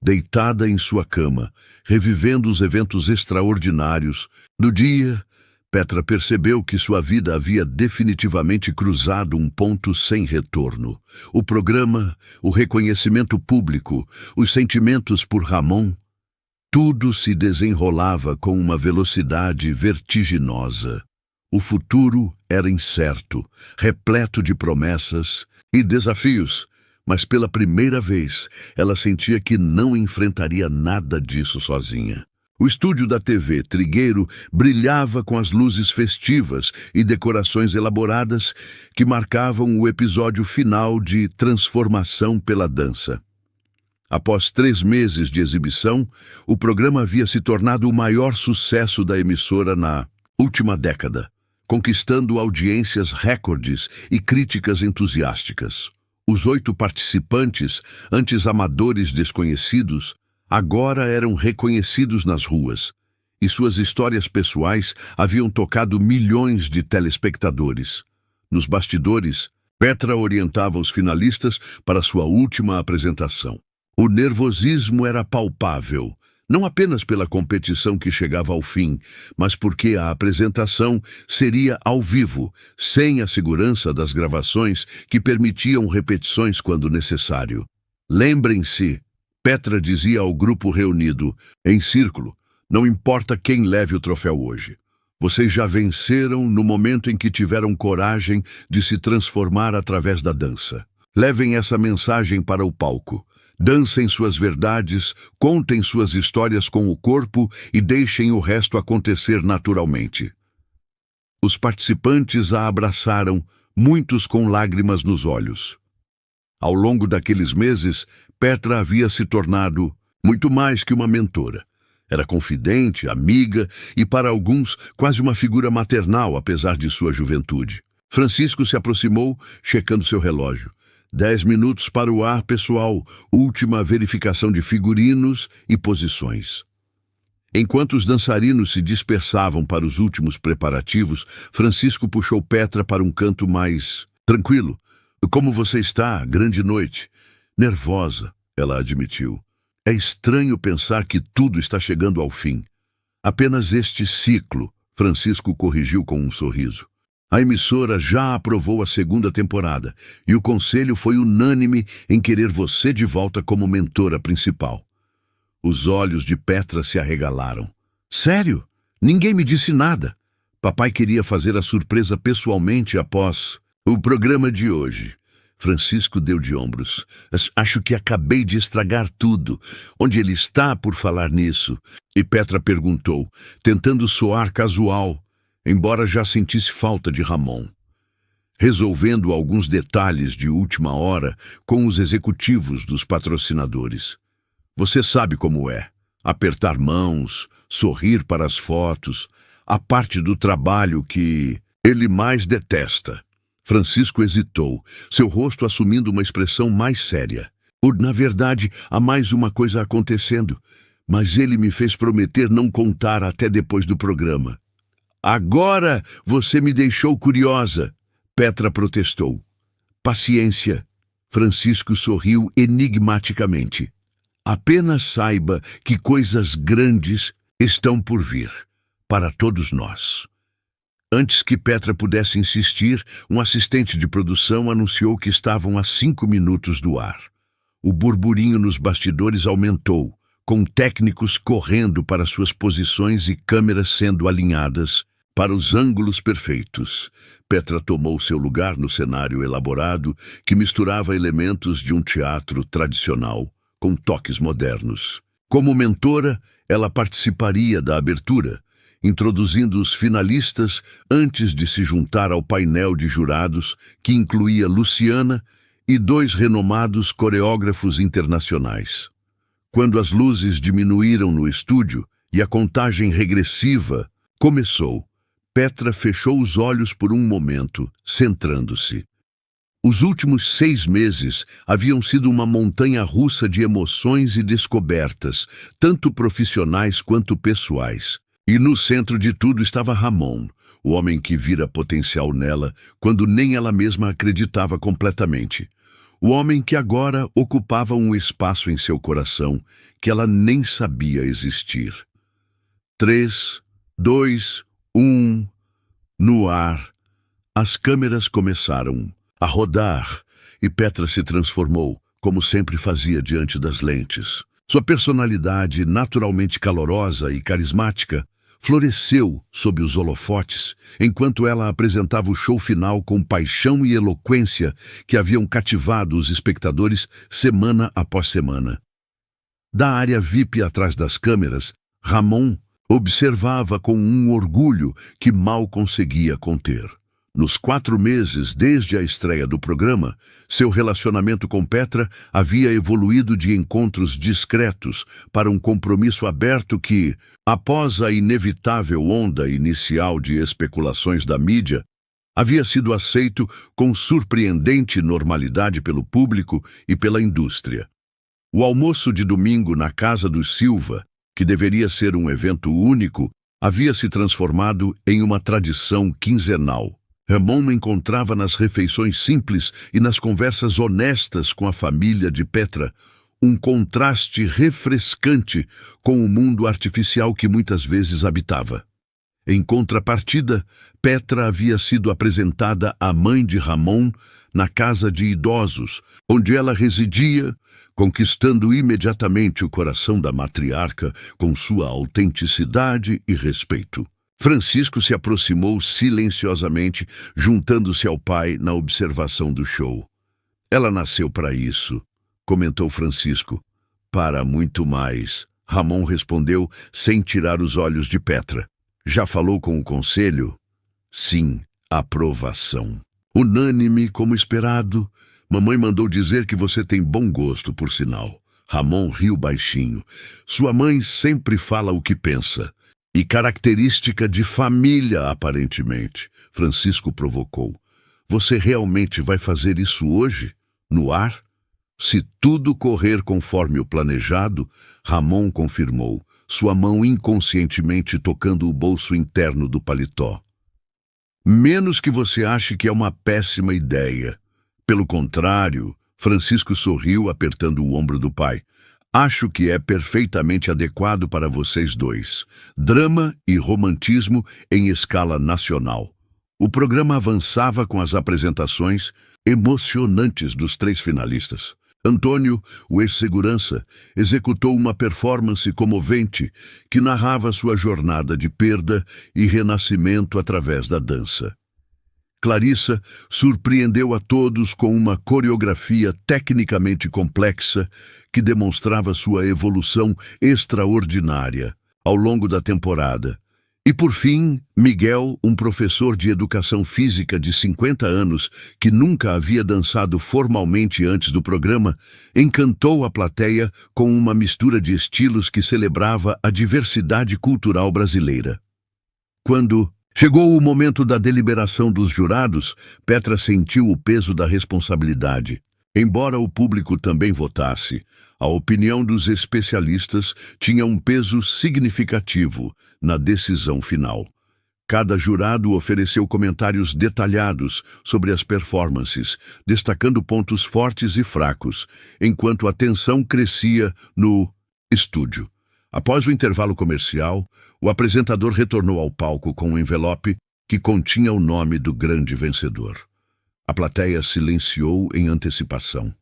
Deitada em sua cama, revivendo os eventos extraordinários do dia, Petra percebeu que sua vida havia definitivamente cruzado um ponto sem retorno. O programa, o reconhecimento público, os sentimentos por Ramon, tudo se desenrolava com uma velocidade vertiginosa. O futuro era incerto, repleto de promessas e desafios, mas pela primeira vez ela sentia que não enfrentaria nada disso sozinha. O estúdio da TV Trigueiro brilhava com as luzes festivas e decorações elaboradas que marcavam o episódio final de Transformação pela Dança. Após 3 meses de exibição, o programa havia se tornado o maior sucesso da emissora na última década, conquistando audiências recordes e críticas entusiásticas. Os 8 participantes, antes amadores desconhecidos, agora eram reconhecidos nas ruas, e suas histórias pessoais haviam tocado milhões de telespectadores. Nos bastidores, Petra orientava os finalistas para sua última apresentação. O nervosismo era palpável, não apenas pela competição que chegava ao fim, mas porque a apresentação seria ao vivo, sem a segurança das gravações que permitiam repetições quando necessário. "Lembrem-se", Petra dizia ao grupo reunido, em círculo, "não importa quem leve o troféu hoje. Vocês já venceram no momento em que tiveram coragem de se transformar através da dança. Levem essa mensagem para o palco. Dancem suas verdades, contem suas histórias com o corpo e deixem o resto acontecer naturalmente." Os participantes a abraçaram, muitos com lágrimas nos olhos. Ao longo daqueles meses, Petra havia se tornado muito mais que uma mentora. Era confidente, amiga e, para alguns, quase uma figura maternal, apesar de sua juventude. Francisco se aproximou, checando seu relógio. 10 minutos para o ar, pessoal. Última verificação de figurinos e posições. Enquanto os dançarinos se dispersavam para os últimos preparativos, Francisco puxou Petra para um canto mais tranquilo. Como você está? Grande noite. Nervosa, ela admitiu. É estranho pensar que tudo está chegando ao fim. Apenas este ciclo, Francisco corrigiu com um sorriso. A emissora já aprovou a segunda temporada e o conselho foi unânime em querer você de volta como mentora principal. Os olhos de Petra se arregalaram. Sério? Ninguém me disse nada. Papai queria fazer a surpresa pessoalmente após o programa de hoje. Francisco deu de ombros. Acho que acabei de estragar tudo. Onde ele está por falar nisso? E Petra perguntou, tentando soar casual, embora já sentisse falta de Ramon. Resolvendo alguns detalhes de última hora com os executivos dos patrocinadores. Você sabe como é. Apertar mãos, sorrir para as fotos, a parte do trabalho que ele mais detesta. Francisco hesitou, seu rosto assumindo uma expressão mais séria. Na verdade, há mais uma coisa acontecendo, mas ele me fez prometer não contar até depois do programa. Agora você me deixou curiosa, Petra protestou. Paciência. Francisco sorriu enigmaticamente. Apenas saiba que coisas grandes estão por vir, para todos nós. Antes que Petra pudesse insistir, um assistente de produção anunciou que estavam a 5 minutos do ar. O burburinho nos bastidores aumentou, com técnicos correndo para suas posições e câmeras sendo alinhadas para os ângulos perfeitos. Petra tomou seu lugar no cenário elaborado que misturava elementos de um teatro tradicional com toques modernos. Como mentora, ela participaria da abertura, introduzindo os finalistas antes de se juntar ao painel de jurados que incluía Luciana e 2 renomados coreógrafos internacionais. Quando as luzes diminuíram no estúdio e a contagem regressiva começou, Petra fechou os olhos por um momento, centrando-se. Os últimos 6 meses haviam sido uma montanha-russa de emoções e descobertas, tanto profissionais quanto pessoais. E no centro de tudo estava Ramon, o homem que vira potencial nela quando nem ela mesma acreditava completamente. O homem que agora ocupava um espaço em seu coração que ela nem sabia existir. 3, 2, 1... No ar, as câmeras começaram a rodar e Petra se transformou, como sempre fazia diante das lentes. Sua personalidade, naturalmente calorosa e carismática, floresceu sob os holofotes, enquanto ela apresentava o show final com paixão e eloquência que haviam cativado os espectadores semana após semana. Da área VIP atrás das câmeras, Ramon observava com um orgulho que mal conseguia conter. Nos 4 meses desde a estreia do programa, seu relacionamento com Petra havia evoluído de encontros discretos para um compromisso aberto que, após a inevitável onda inicial de especulações da mídia, havia sido aceito com surpreendente normalidade pelo público e pela indústria. O almoço de domingo na casa dos Silva, que deveria ser um evento único, havia se transformado em uma tradição quinzenal. Ramon me encontrava nas refeições simples e nas conversas honestas com a família de Petra, um contraste refrescante com o mundo artificial que muitas vezes habitava. Em contrapartida, Petra havia sido apresentada à mãe de Ramon na casa de idosos, onde ela residia, conquistando imediatamente o coração da matriarca com sua autenticidade e respeito. Francisco se aproximou silenciosamente, juntando-se ao pai na observação do show. Ela nasceu para isso, comentou Francisco. Para muito mais, Ramon respondeu sem tirar os olhos de Petra. Já falou com o conselho? Sim, aprovação. Unânime como esperado. Mamãe mandou dizer que você tem bom gosto, por sinal. Ramon riu baixinho. Sua mãe sempre fala o que pensa. E característica de família, aparentemente. Francisco provocou. Você realmente vai fazer isso hoje? No ar? Se tudo correr conforme o planejado, Ramon confirmou, sua mão inconscientemente tocando o bolso interno do paletó. Menos que você ache que é uma péssima ideia. Pelo contrário, Francisco sorriu apertando o ombro do pai. Acho que é perfeitamente adequado para vocês dois. Drama e romantismo em escala nacional. O programa avançava com as apresentações emocionantes dos 3 finalistas. Antônio, o ex-segurança, executou uma performance comovente que narrava sua jornada de perda e renascimento através da dança. Clarissa surpreendeu a todos com uma coreografia tecnicamente complexa que demonstrava sua evolução extraordinária ao longo da temporada. E por fim, Miguel, um professor de educação física de 50 anos que nunca havia dançado formalmente antes do programa, encantou a plateia com uma mistura de estilos que celebrava a diversidade cultural brasileira. Quando chegou o momento da deliberação dos jurados, Petra sentiu o peso da responsabilidade. Embora o público também votasse, a opinião dos especialistas tinha um peso significativo na decisão final. Cada jurado ofereceu comentários detalhados sobre as performances, destacando pontos fortes e fracos, enquanto a tensão crescia no estúdio. Após o intervalo comercial, o apresentador retornou ao palco com um envelope que continha o nome do grande vencedor. A plateia silenciou em antecipação.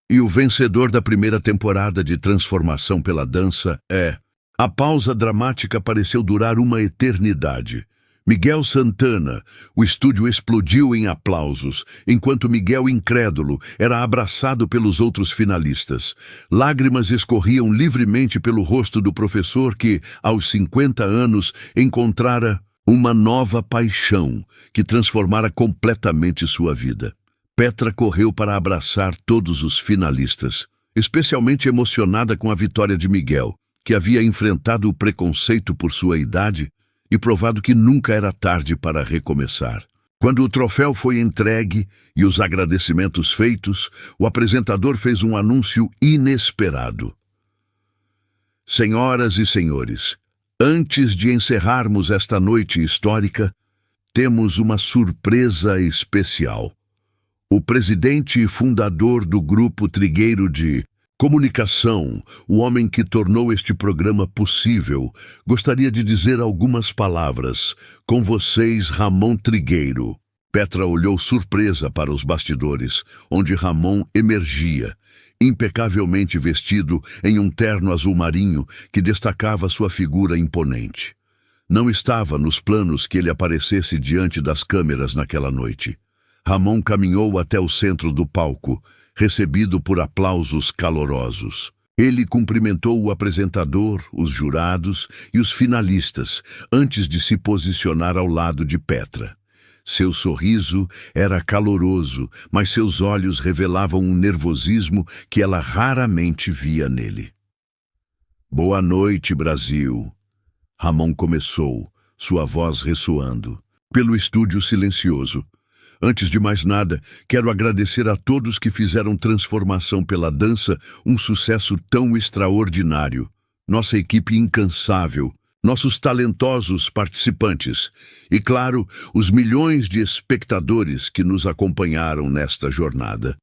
E o vencedor da primeira temporada de Transformação pela Dança é... A pausa dramática pareceu durar uma eternidade. Miguel Santana. O estúdio explodiu em aplausos, enquanto Miguel, incrédulo, era abraçado pelos outros finalistas. Lágrimas escorriam livremente pelo rosto do professor que, aos 50 anos, encontrara uma nova paixão que transformara completamente sua vida. Petra correu para abraçar todos os finalistas, especialmente emocionada com a vitória de Miguel, que havia enfrentado o preconceito por sua idade e provado que nunca era tarde para recomeçar. Quando o troféu foi entregue e os agradecimentos feitos, o apresentador fez um anúncio inesperado. Senhoras e senhores, antes de encerrarmos esta noite histórica, temos uma surpresa especial. O presidente e fundador do Grupo Trigueiro de Comunicação, o homem que tornou este programa possível, gostaria de dizer algumas palavras. Com vocês, Ramon Trigueiro. Petra olhou surpresa para os bastidores, onde Ramon emergia, impecavelmente vestido em um terno azul marinho que destacava sua figura imponente. Não estava nos planos que ele aparecesse diante das câmeras naquela noite. Ramon caminhou até o centro do palco, recebido por aplausos calorosos. Ele cumprimentou o apresentador, os jurados e os finalistas, antes de se posicionar ao lado de Petra. Seu sorriso era caloroso, mas seus olhos revelavam um nervosismo que ela raramente via nele. Boa noite, Brasil. Ramon começou, sua voz ressoando, pelo estúdio silencioso. Antes de mais nada, quero agradecer a todos que fizeram Transformação pela Dança um sucesso tão extraordinário. Nossa equipe incansável, nossos talentosos participantes e, claro, os milhões de espectadores que nos acompanharam nesta jornada.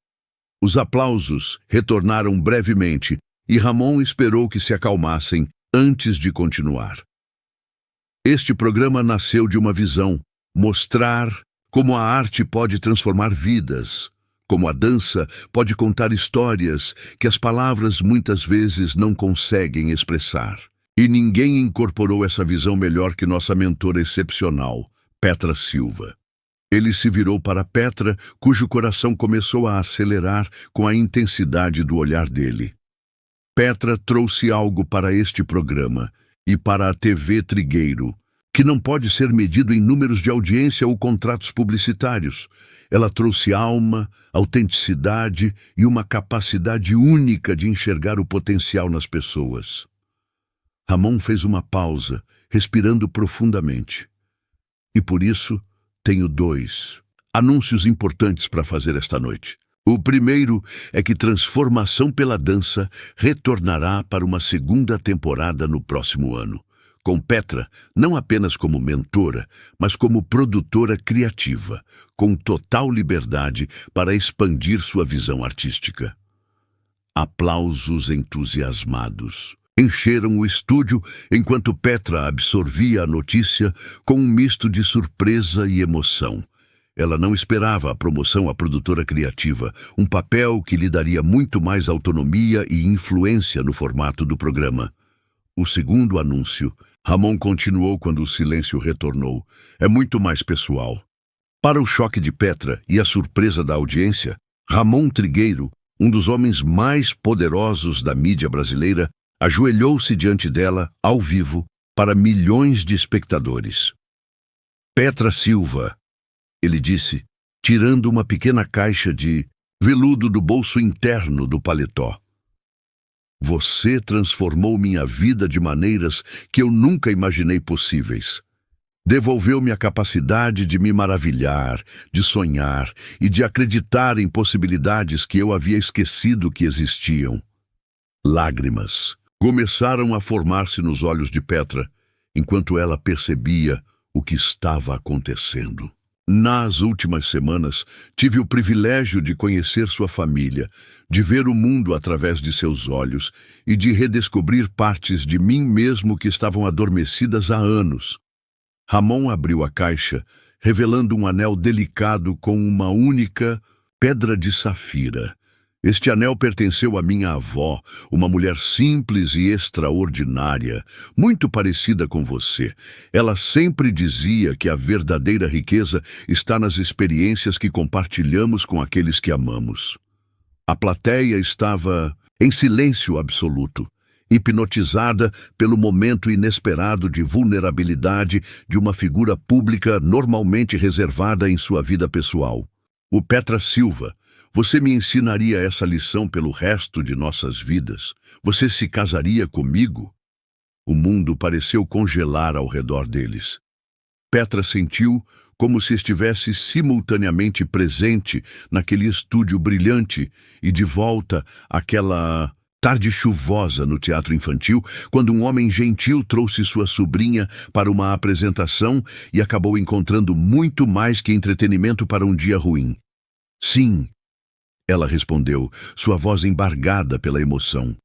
Os aplausos retornaram brevemente e Ramon esperou que se acalmassem antes de continuar. Este programa nasceu de uma visão: mostrar como a arte pode transformar vidas, como a dança pode contar histórias que as palavras muitas vezes não conseguem expressar. E ninguém incorporou essa visão melhor que nossa mentora excepcional, Petra Silva. Ele se virou para Petra, cujo coração começou a acelerar com a intensidade do olhar dele. Petra trouxe algo para este programa e para a TV Trigueiro. que não pode ser medido em números de audiência ou contratos publicitários. Ela trouxe alma, autenticidade e uma capacidade única de enxergar o potencial nas pessoas. Ramon fez uma pausa, respirando profundamente. E por isso, tenho 2 anúncios importantes para fazer esta noite. O primeiro é que Transformação pela Dança retornará para uma 2ª temporada no próximo ano, com Petra não apenas como mentora, mas como produtora criativa, com total liberdade para expandir sua visão artística. Aplausos entusiasmados encheram o estúdio enquanto Petra absorvia a notícia com um misto de surpresa e emoção. Ela não esperava a promoção à produtora criativa, um papel que lhe daria muito mais autonomia e influência no formato do programa. O segundo anúncio, Ramon continuou quando o silêncio retornou, é muito mais pessoal. Para o choque de Petra e a surpresa da audiência, Ramon Trigueiro, um dos homens mais poderosos da mídia brasileira, ajoelhou-se diante dela, ao vivo, para milhões de espectadores. Petra Silva, ele disse, tirando uma pequena caixa de veludo do bolso interno do paletó. Você transformou minha vida de maneiras que eu nunca imaginei possíveis. Devolveu-me a capacidade de me maravilhar, de sonhar e de acreditar em possibilidades que eu havia esquecido que existiam. Lágrimas começaram a formar-se nos olhos de Petra, enquanto ela percebia o que estava acontecendo. Nas últimas semanas, tive o privilégio de conhecer sua família, de ver o mundo através de seus olhos e de redescobrir partes de mim mesmo que estavam adormecidas há anos. Ramon abriu a caixa, revelando um anel delicado com uma única pedra de safira. Este anel pertenceu à minha avó, uma mulher simples e extraordinária, muito parecida com você. Ela sempre dizia que a verdadeira riqueza está nas experiências que compartilhamos com aqueles que amamos. A plateia estava em silêncio absoluto, hipnotizada pelo momento inesperado de vulnerabilidade de uma figura pública normalmente reservada em sua vida pessoal. O Petra Silva. Você me ensinaria essa lição pelo resto de nossas vidas? Você se casaria comigo? O mundo pareceu congelar ao redor deles. Petra sentiu como se estivesse simultaneamente presente naquele estúdio brilhante e de volta àquela tarde chuvosa no teatro infantil, quando um homem gentil trouxe sua sobrinha para uma apresentação e acabou encontrando muito mais que entretenimento para um dia ruim. Sim. Ela respondeu, sua voz embargada pela emoção.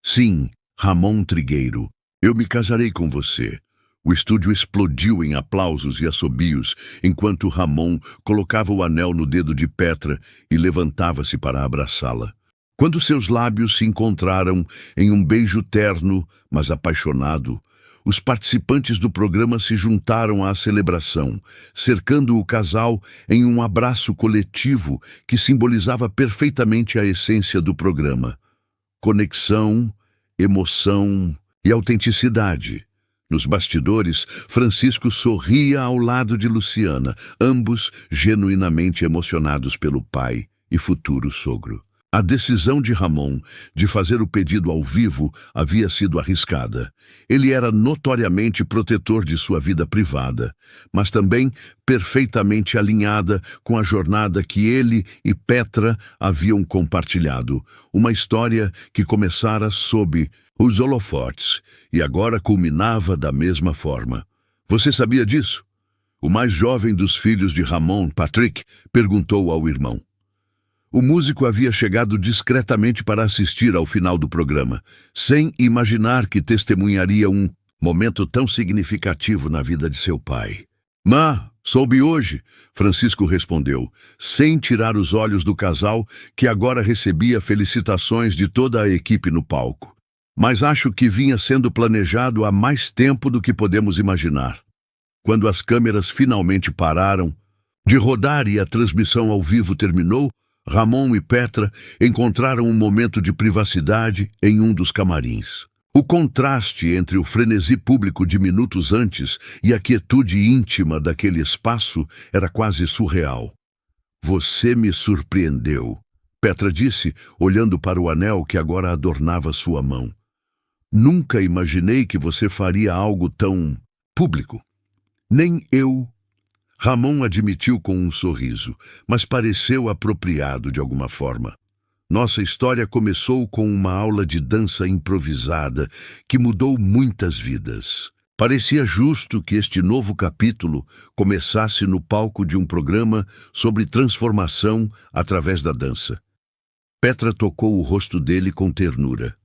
Sim, Ramon Trigueiro, eu me casarei com você. O estúdio explodiu em aplausos e assobios, enquanto Ramon colocava o anel no dedo de Petra e levantava-se para abraçá-la. Quando seus lábios se encontraram em um beijo terno, mas apaixonado, os participantes do programa se juntaram à celebração, cercando o casal em um abraço coletivo que simbolizava perfeitamente a essência do programa. Conexão, emoção e autenticidade. Nos bastidores, Francisco sorria ao lado de Luciana, ambos genuinamente emocionados pelo pai e futuro sogro. A decisão de Ramon de fazer o pedido ao vivo havia sido arriscada. Ele era notoriamente protetor de sua vida privada, mas também perfeitamente alinhada com a jornada que ele e Petra haviam compartilhado. Uma história que começara sob os holofotes e agora culminava da mesma forma. Você sabia disso? O mais jovem dos filhos de Ramon, Patrick, perguntou ao irmão. O músico havia chegado discretamente para assistir ao final do programa, sem imaginar que testemunharia um momento tão significativo na vida de seu pai. Soube hoje, Francisco respondeu, sem tirar os olhos do casal, que agora recebia felicitações de toda a equipe no palco. Mas acho que vinha sendo planejado há mais tempo do que podemos imaginar. Quando as câmeras finalmente pararam de rodar e a transmissão ao vivo terminou, Ramon e Petra encontraram um momento de privacidade em um dos camarins. O contraste entre o frenesi público de minutos antes e a quietude íntima daquele espaço era quase surreal. Você me surpreendeu, Petra disse, olhando para o anel que agora adornava sua mão. Nunca imaginei que você faria algo tão público. Nem eu. Ramon admitiu com um sorriso, mas pareceu apropriado de alguma forma. Nossa história começou com uma aula de dança improvisada que mudou muitas vidas. Parecia justo que este novo capítulo começasse no palco de um programa sobre transformação através da dança. Petra tocou o rosto dele com ternura.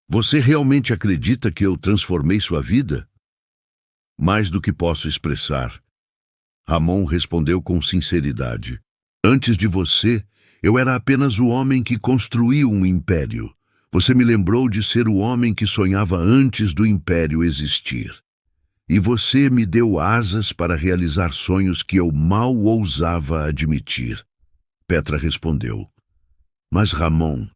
Você realmente acredita que eu transformei sua vida? Mais do que posso expressar. Ramon respondeu com sinceridade. Antes de você, eu era apenas o homem que construiu um império. Você me lembrou de ser o homem que sonhava antes do império existir. E você me deu asas para realizar sonhos que eu mal ousava admitir. Petra respondeu. Mas, Ramon,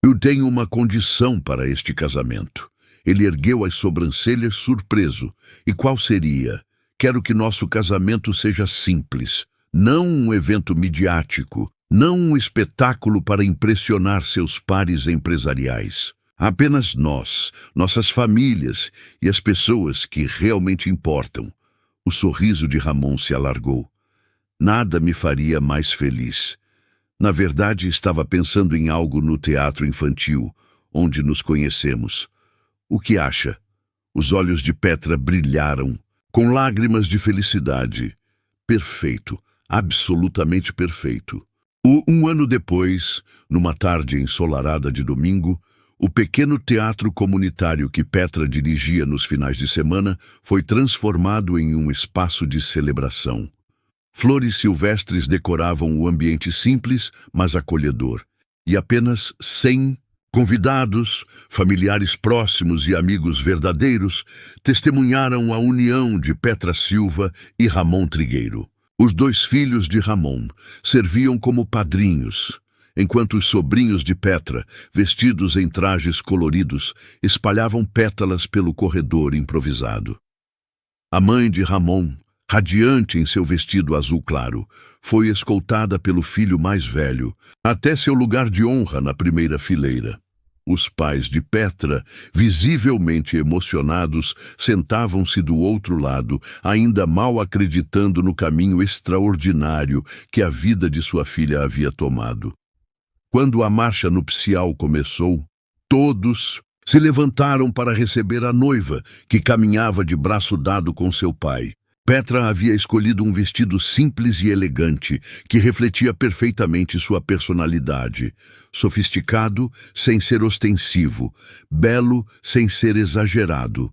eu tenho uma condição para este casamento. Ele ergueu as sobrancelhas surpreso. E qual seria? Quero que nosso casamento seja simples, não um evento midiático, não um espetáculo para impressionar seus pares empresariais. Apenas nós, nossas famílias e as pessoas que realmente importam. O sorriso de Ramon se alargou. Nada me faria mais feliz. Na verdade, estava pensando em algo no teatro infantil, onde nos conhecemos. O que acha? Os olhos de Petra brilharam, com lágrimas de felicidade. Perfeito, absolutamente perfeito. Um ano depois, numa tarde ensolarada de domingo, o pequeno teatro comunitário que Petra dirigia nos finais de semana foi transformado em um espaço de celebração. Flores silvestres decoravam o ambiente simples, mas acolhedor, e apenas 100 convidados, familiares próximos e amigos verdadeiros testemunharam a união de Petra Silva e Ramon Trigueiro. Os 2 filhos de Ramon serviam como padrinhos, enquanto os sobrinhos de Petra, vestidos em trajes coloridos, espalhavam pétalas pelo corredor improvisado. A mãe de Ramon, radiante em seu vestido azul claro, foi escoltada pelo filho mais velho, até seu lugar de honra na primeira fileira. Os pais de Petra, visivelmente emocionados, sentavam-se do outro lado, ainda mal acreditando no caminho extraordinário que a vida de sua filha havia tomado. Quando a marcha nupcial começou, todos se levantaram para receber a noiva, que caminhava de braço dado com seu pai. Petra havia escolhido um vestido simples e elegante, que refletia perfeitamente sua personalidade. Sofisticado, sem ser ostensivo. Belo, sem ser exagerado.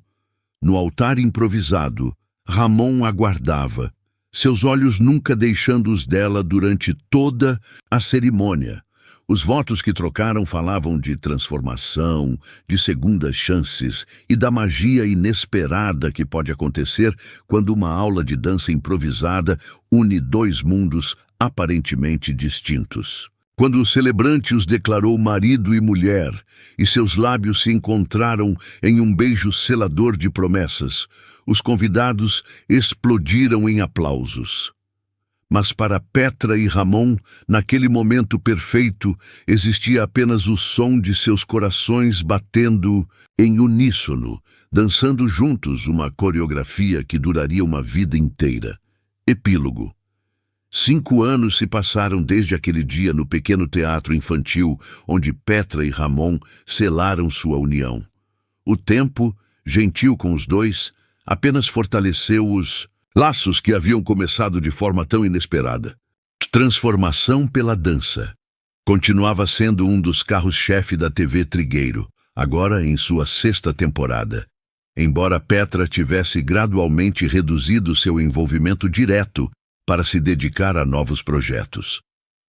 No altar improvisado, Ramon aguardava, seus olhos nunca deixando os dela durante toda a cerimônia. Os votos que trocaram falavam de transformação, de segundas chances e da magia inesperada que pode acontecer quando uma aula de dança improvisada une 2 mundos aparentemente distintos. Quando o celebrante os declarou marido e mulher, e seus lábios se encontraram em um beijo selador de promessas, os convidados explodiram em aplausos. Mas para Petra e Ramon, naquele momento perfeito, existia apenas o som de seus corações batendo em uníssono, dançando juntos uma coreografia que duraria uma vida inteira. Epílogo. 5 anos se passaram desde aquele dia no pequeno teatro infantil, onde Petra e Ramon selaram sua união. O tempo, gentil com os 2, apenas fortaleceu os laços que haviam começado de forma tão inesperada. Transformação pela dança. Continuava sendo um dos carros-chefe da TV Trigueiro, agora em sua 6ª temporada. Embora Petra tivesse gradualmente reduzido seu envolvimento direto para se dedicar a novos projetos.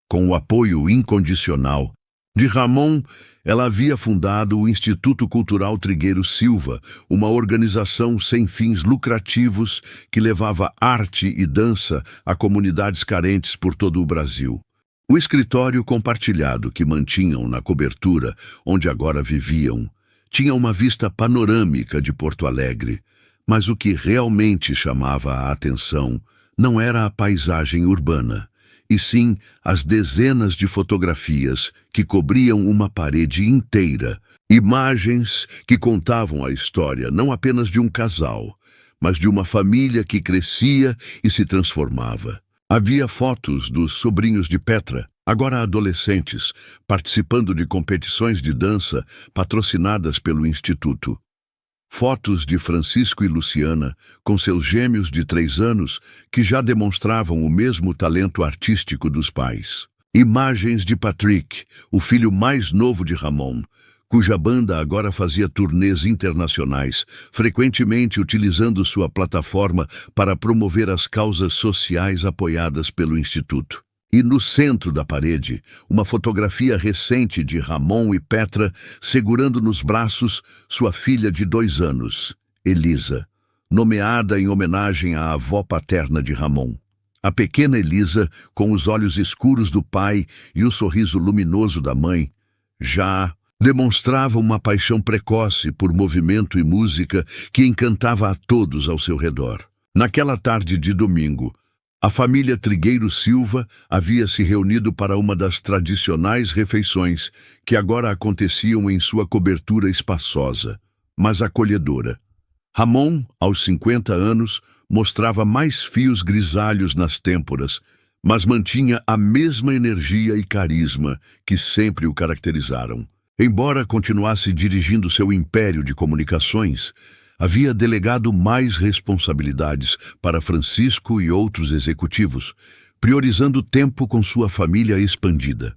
Com o apoio incondicional de Ramon, ela havia fundado o Instituto Cultural Trigueiro Silva, uma organização sem fins lucrativos que levava arte e dança a comunidades carentes por todo o Brasil. O escritório compartilhado que mantinham na cobertura, onde agora viviam, tinha uma vista panorâmica de Porto Alegre, mas o que realmente chamava a atenção não era a paisagem urbana, e sim as dezenas de fotografias que cobriam uma parede inteira, imagens que contavam a história não apenas de um casal, mas de uma família que crescia e se transformava. Havia fotos dos sobrinhos de Petra, agora adolescentes, participando de competições de dança patrocinadas pelo Instituto. Fotos de Francisco e Luciana, com seus gêmeos de 3 anos, que já demonstravam o mesmo talento artístico dos pais. Imagens de Patrick, o filho mais novo de Ramon, cuja banda agora fazia turnês internacionais, frequentemente utilizando sua plataforma para promover as causas sociais apoiadas pelo Instituto. E no centro da parede, uma fotografia recente de Ramon e Petra segurando nos braços sua filha de 2 anos, Elisa, nomeada em homenagem à avó paterna de Ramon. A pequena Elisa, com os olhos escuros do pai e o sorriso luminoso da mãe, já demonstrava uma paixão precoce por movimento e música que encantava a todos ao seu redor. Naquela tarde de domingo, a família Trigueiro Silva havia se reunido para uma das tradicionais refeições que agora aconteciam em sua cobertura espaçosa, mas acolhedora. Ramon, aos 50 anos, mostrava mais fios grisalhos nas têmporas, mas mantinha a mesma energia e carisma que sempre o caracterizaram. Embora continuasse dirigindo seu império de comunicações, havia delegado mais responsabilidades para Francisco e outros executivos, priorizando tempo com sua família expandida.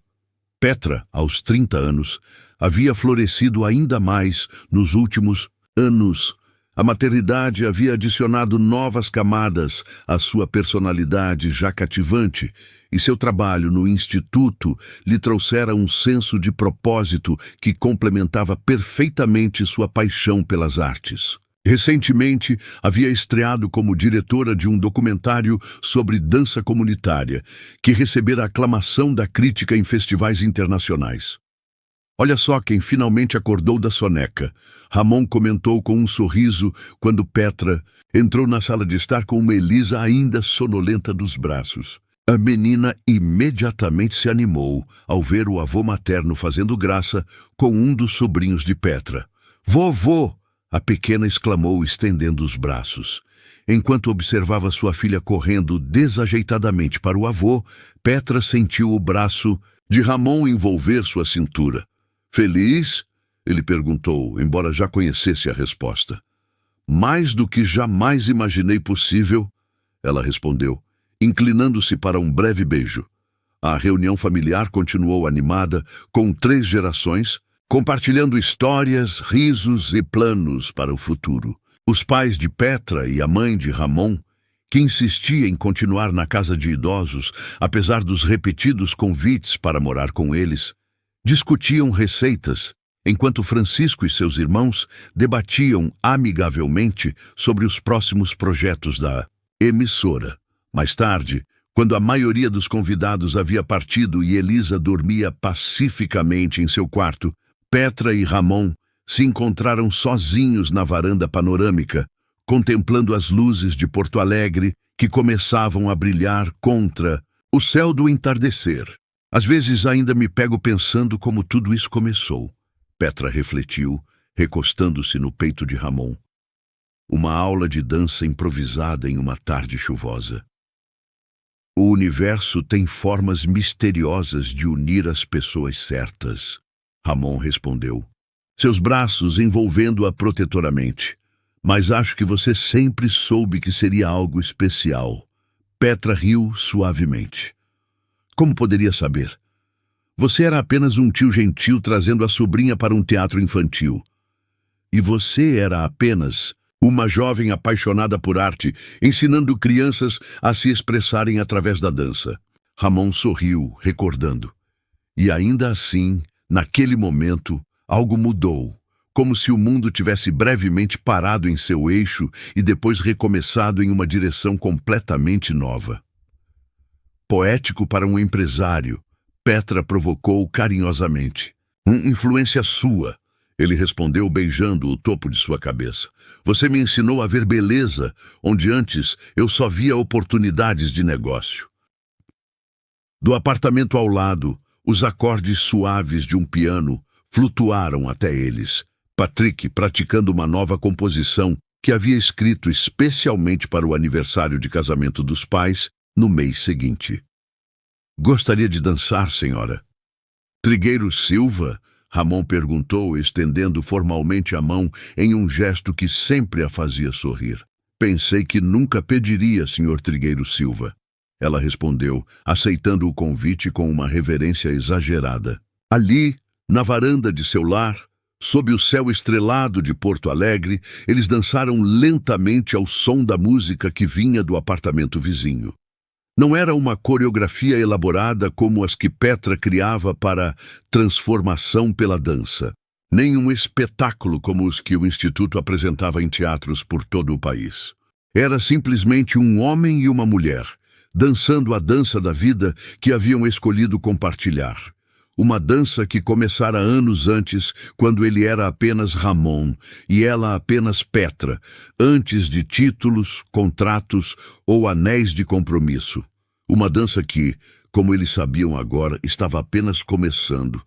Petra, aos 30 anos, havia florescido ainda mais nos últimos anos. A maternidade havia adicionado novas camadas à sua personalidade já cativante, e seu trabalho no Instituto lhe trouxera um senso de propósito que complementava perfeitamente sua paixão pelas artes. Recentemente, havia estreado como diretora de um documentário sobre dança comunitária, que recebera aclamação da crítica em festivais internacionais. Olha só quem finalmente acordou da soneca. Ramon comentou com um sorriso quando Petra entrou na sala de estar com uma Elisa ainda sonolenta nos braços. A menina imediatamente se animou ao ver o avô materno fazendo graça com um dos sobrinhos de Petra. "Vovô!" a pequena exclamou, estendendo os braços. Enquanto observava sua filha correndo desajeitadamente para o avô, Petra sentiu o braço de Ramon envolver sua cintura. "Feliz?" ele perguntou, embora já conhecesse a resposta. "Mais do que jamais imaginei possível", ela respondeu, inclinando-se para um breve beijo. A reunião familiar continuou animada, com 3 gerações, compartilhando histórias, risos e planos para o futuro. Os pais de Petra e a mãe de Ramon, que insistia em continuar na casa de idosos, apesar dos repetidos convites para morar com eles, discutiam receitas, enquanto Francisco e seus irmãos debatiam amigavelmente sobre os próximos projetos da emissora. Mais tarde, quando a maioria dos convidados havia partido e Elisa dormia pacificamente em seu quarto, Petra e Ramon se encontraram sozinhos na varanda panorâmica, contemplando as luzes de Porto Alegre que começavam a brilhar contra o céu do entardecer. "Às vezes ainda me pego pensando como tudo isso começou", Petra refletiu, recostando-se no peito de Ramon. Uma aula de dança improvisada em uma tarde chuvosa. "O universo tem formas misteriosas de unir as pessoas certas", Ramon respondeu, seus braços envolvendo-a protetoramente. "Mas acho que você sempre soube que seria algo especial." Petra riu suavemente. "Como poderia saber? Você era apenas um tio gentil trazendo a sobrinha para um teatro infantil. E você era apenas uma jovem apaixonada por arte, ensinando crianças a se expressarem através da dança." Ramon sorriu, recordando. E ainda assim, naquele momento, algo mudou, como se o mundo tivesse brevemente parado em seu eixo e depois recomeçado em uma direção completamente nova. "Poético para um empresário", Petra provocou carinhosamente. "Influência sua. Ele respondeu beijando o topo de sua cabeça. Você me ensinou a ver beleza, onde antes eu só via oportunidades de negócio. Do apartamento ao lado, os acordes suaves de um piano flutuaram até eles. Patrick praticando uma nova composição que havia escrito especialmente para o aniversário de casamento dos pais no mês seguinte. Gostaria de dançar, senhora? Trigueiro Silva? Ramon perguntou, estendendo formalmente a mão em um gesto que sempre a fazia sorrir. Pensei que nunca pediria, Sr. Trigueiro Silva. Ela respondeu, aceitando o convite com uma reverência exagerada. Ali, na varanda de seu lar, sob o céu estrelado de Porto Alegre, eles dançaram lentamente ao som da música que vinha do apartamento vizinho. Não era uma coreografia elaborada como as que Petra criava para transformação pela dança, nem um espetáculo como os que o Instituto apresentava em teatros por todo o país. Era simplesmente um homem e uma mulher, dançando a dança da vida que haviam escolhido compartilhar. Uma dança que começara anos antes, quando ele era apenas Ramon e ela apenas Petra, antes de títulos, contratos ou anéis de compromisso. Uma dança que, como eles sabiam agora, estava apenas começando.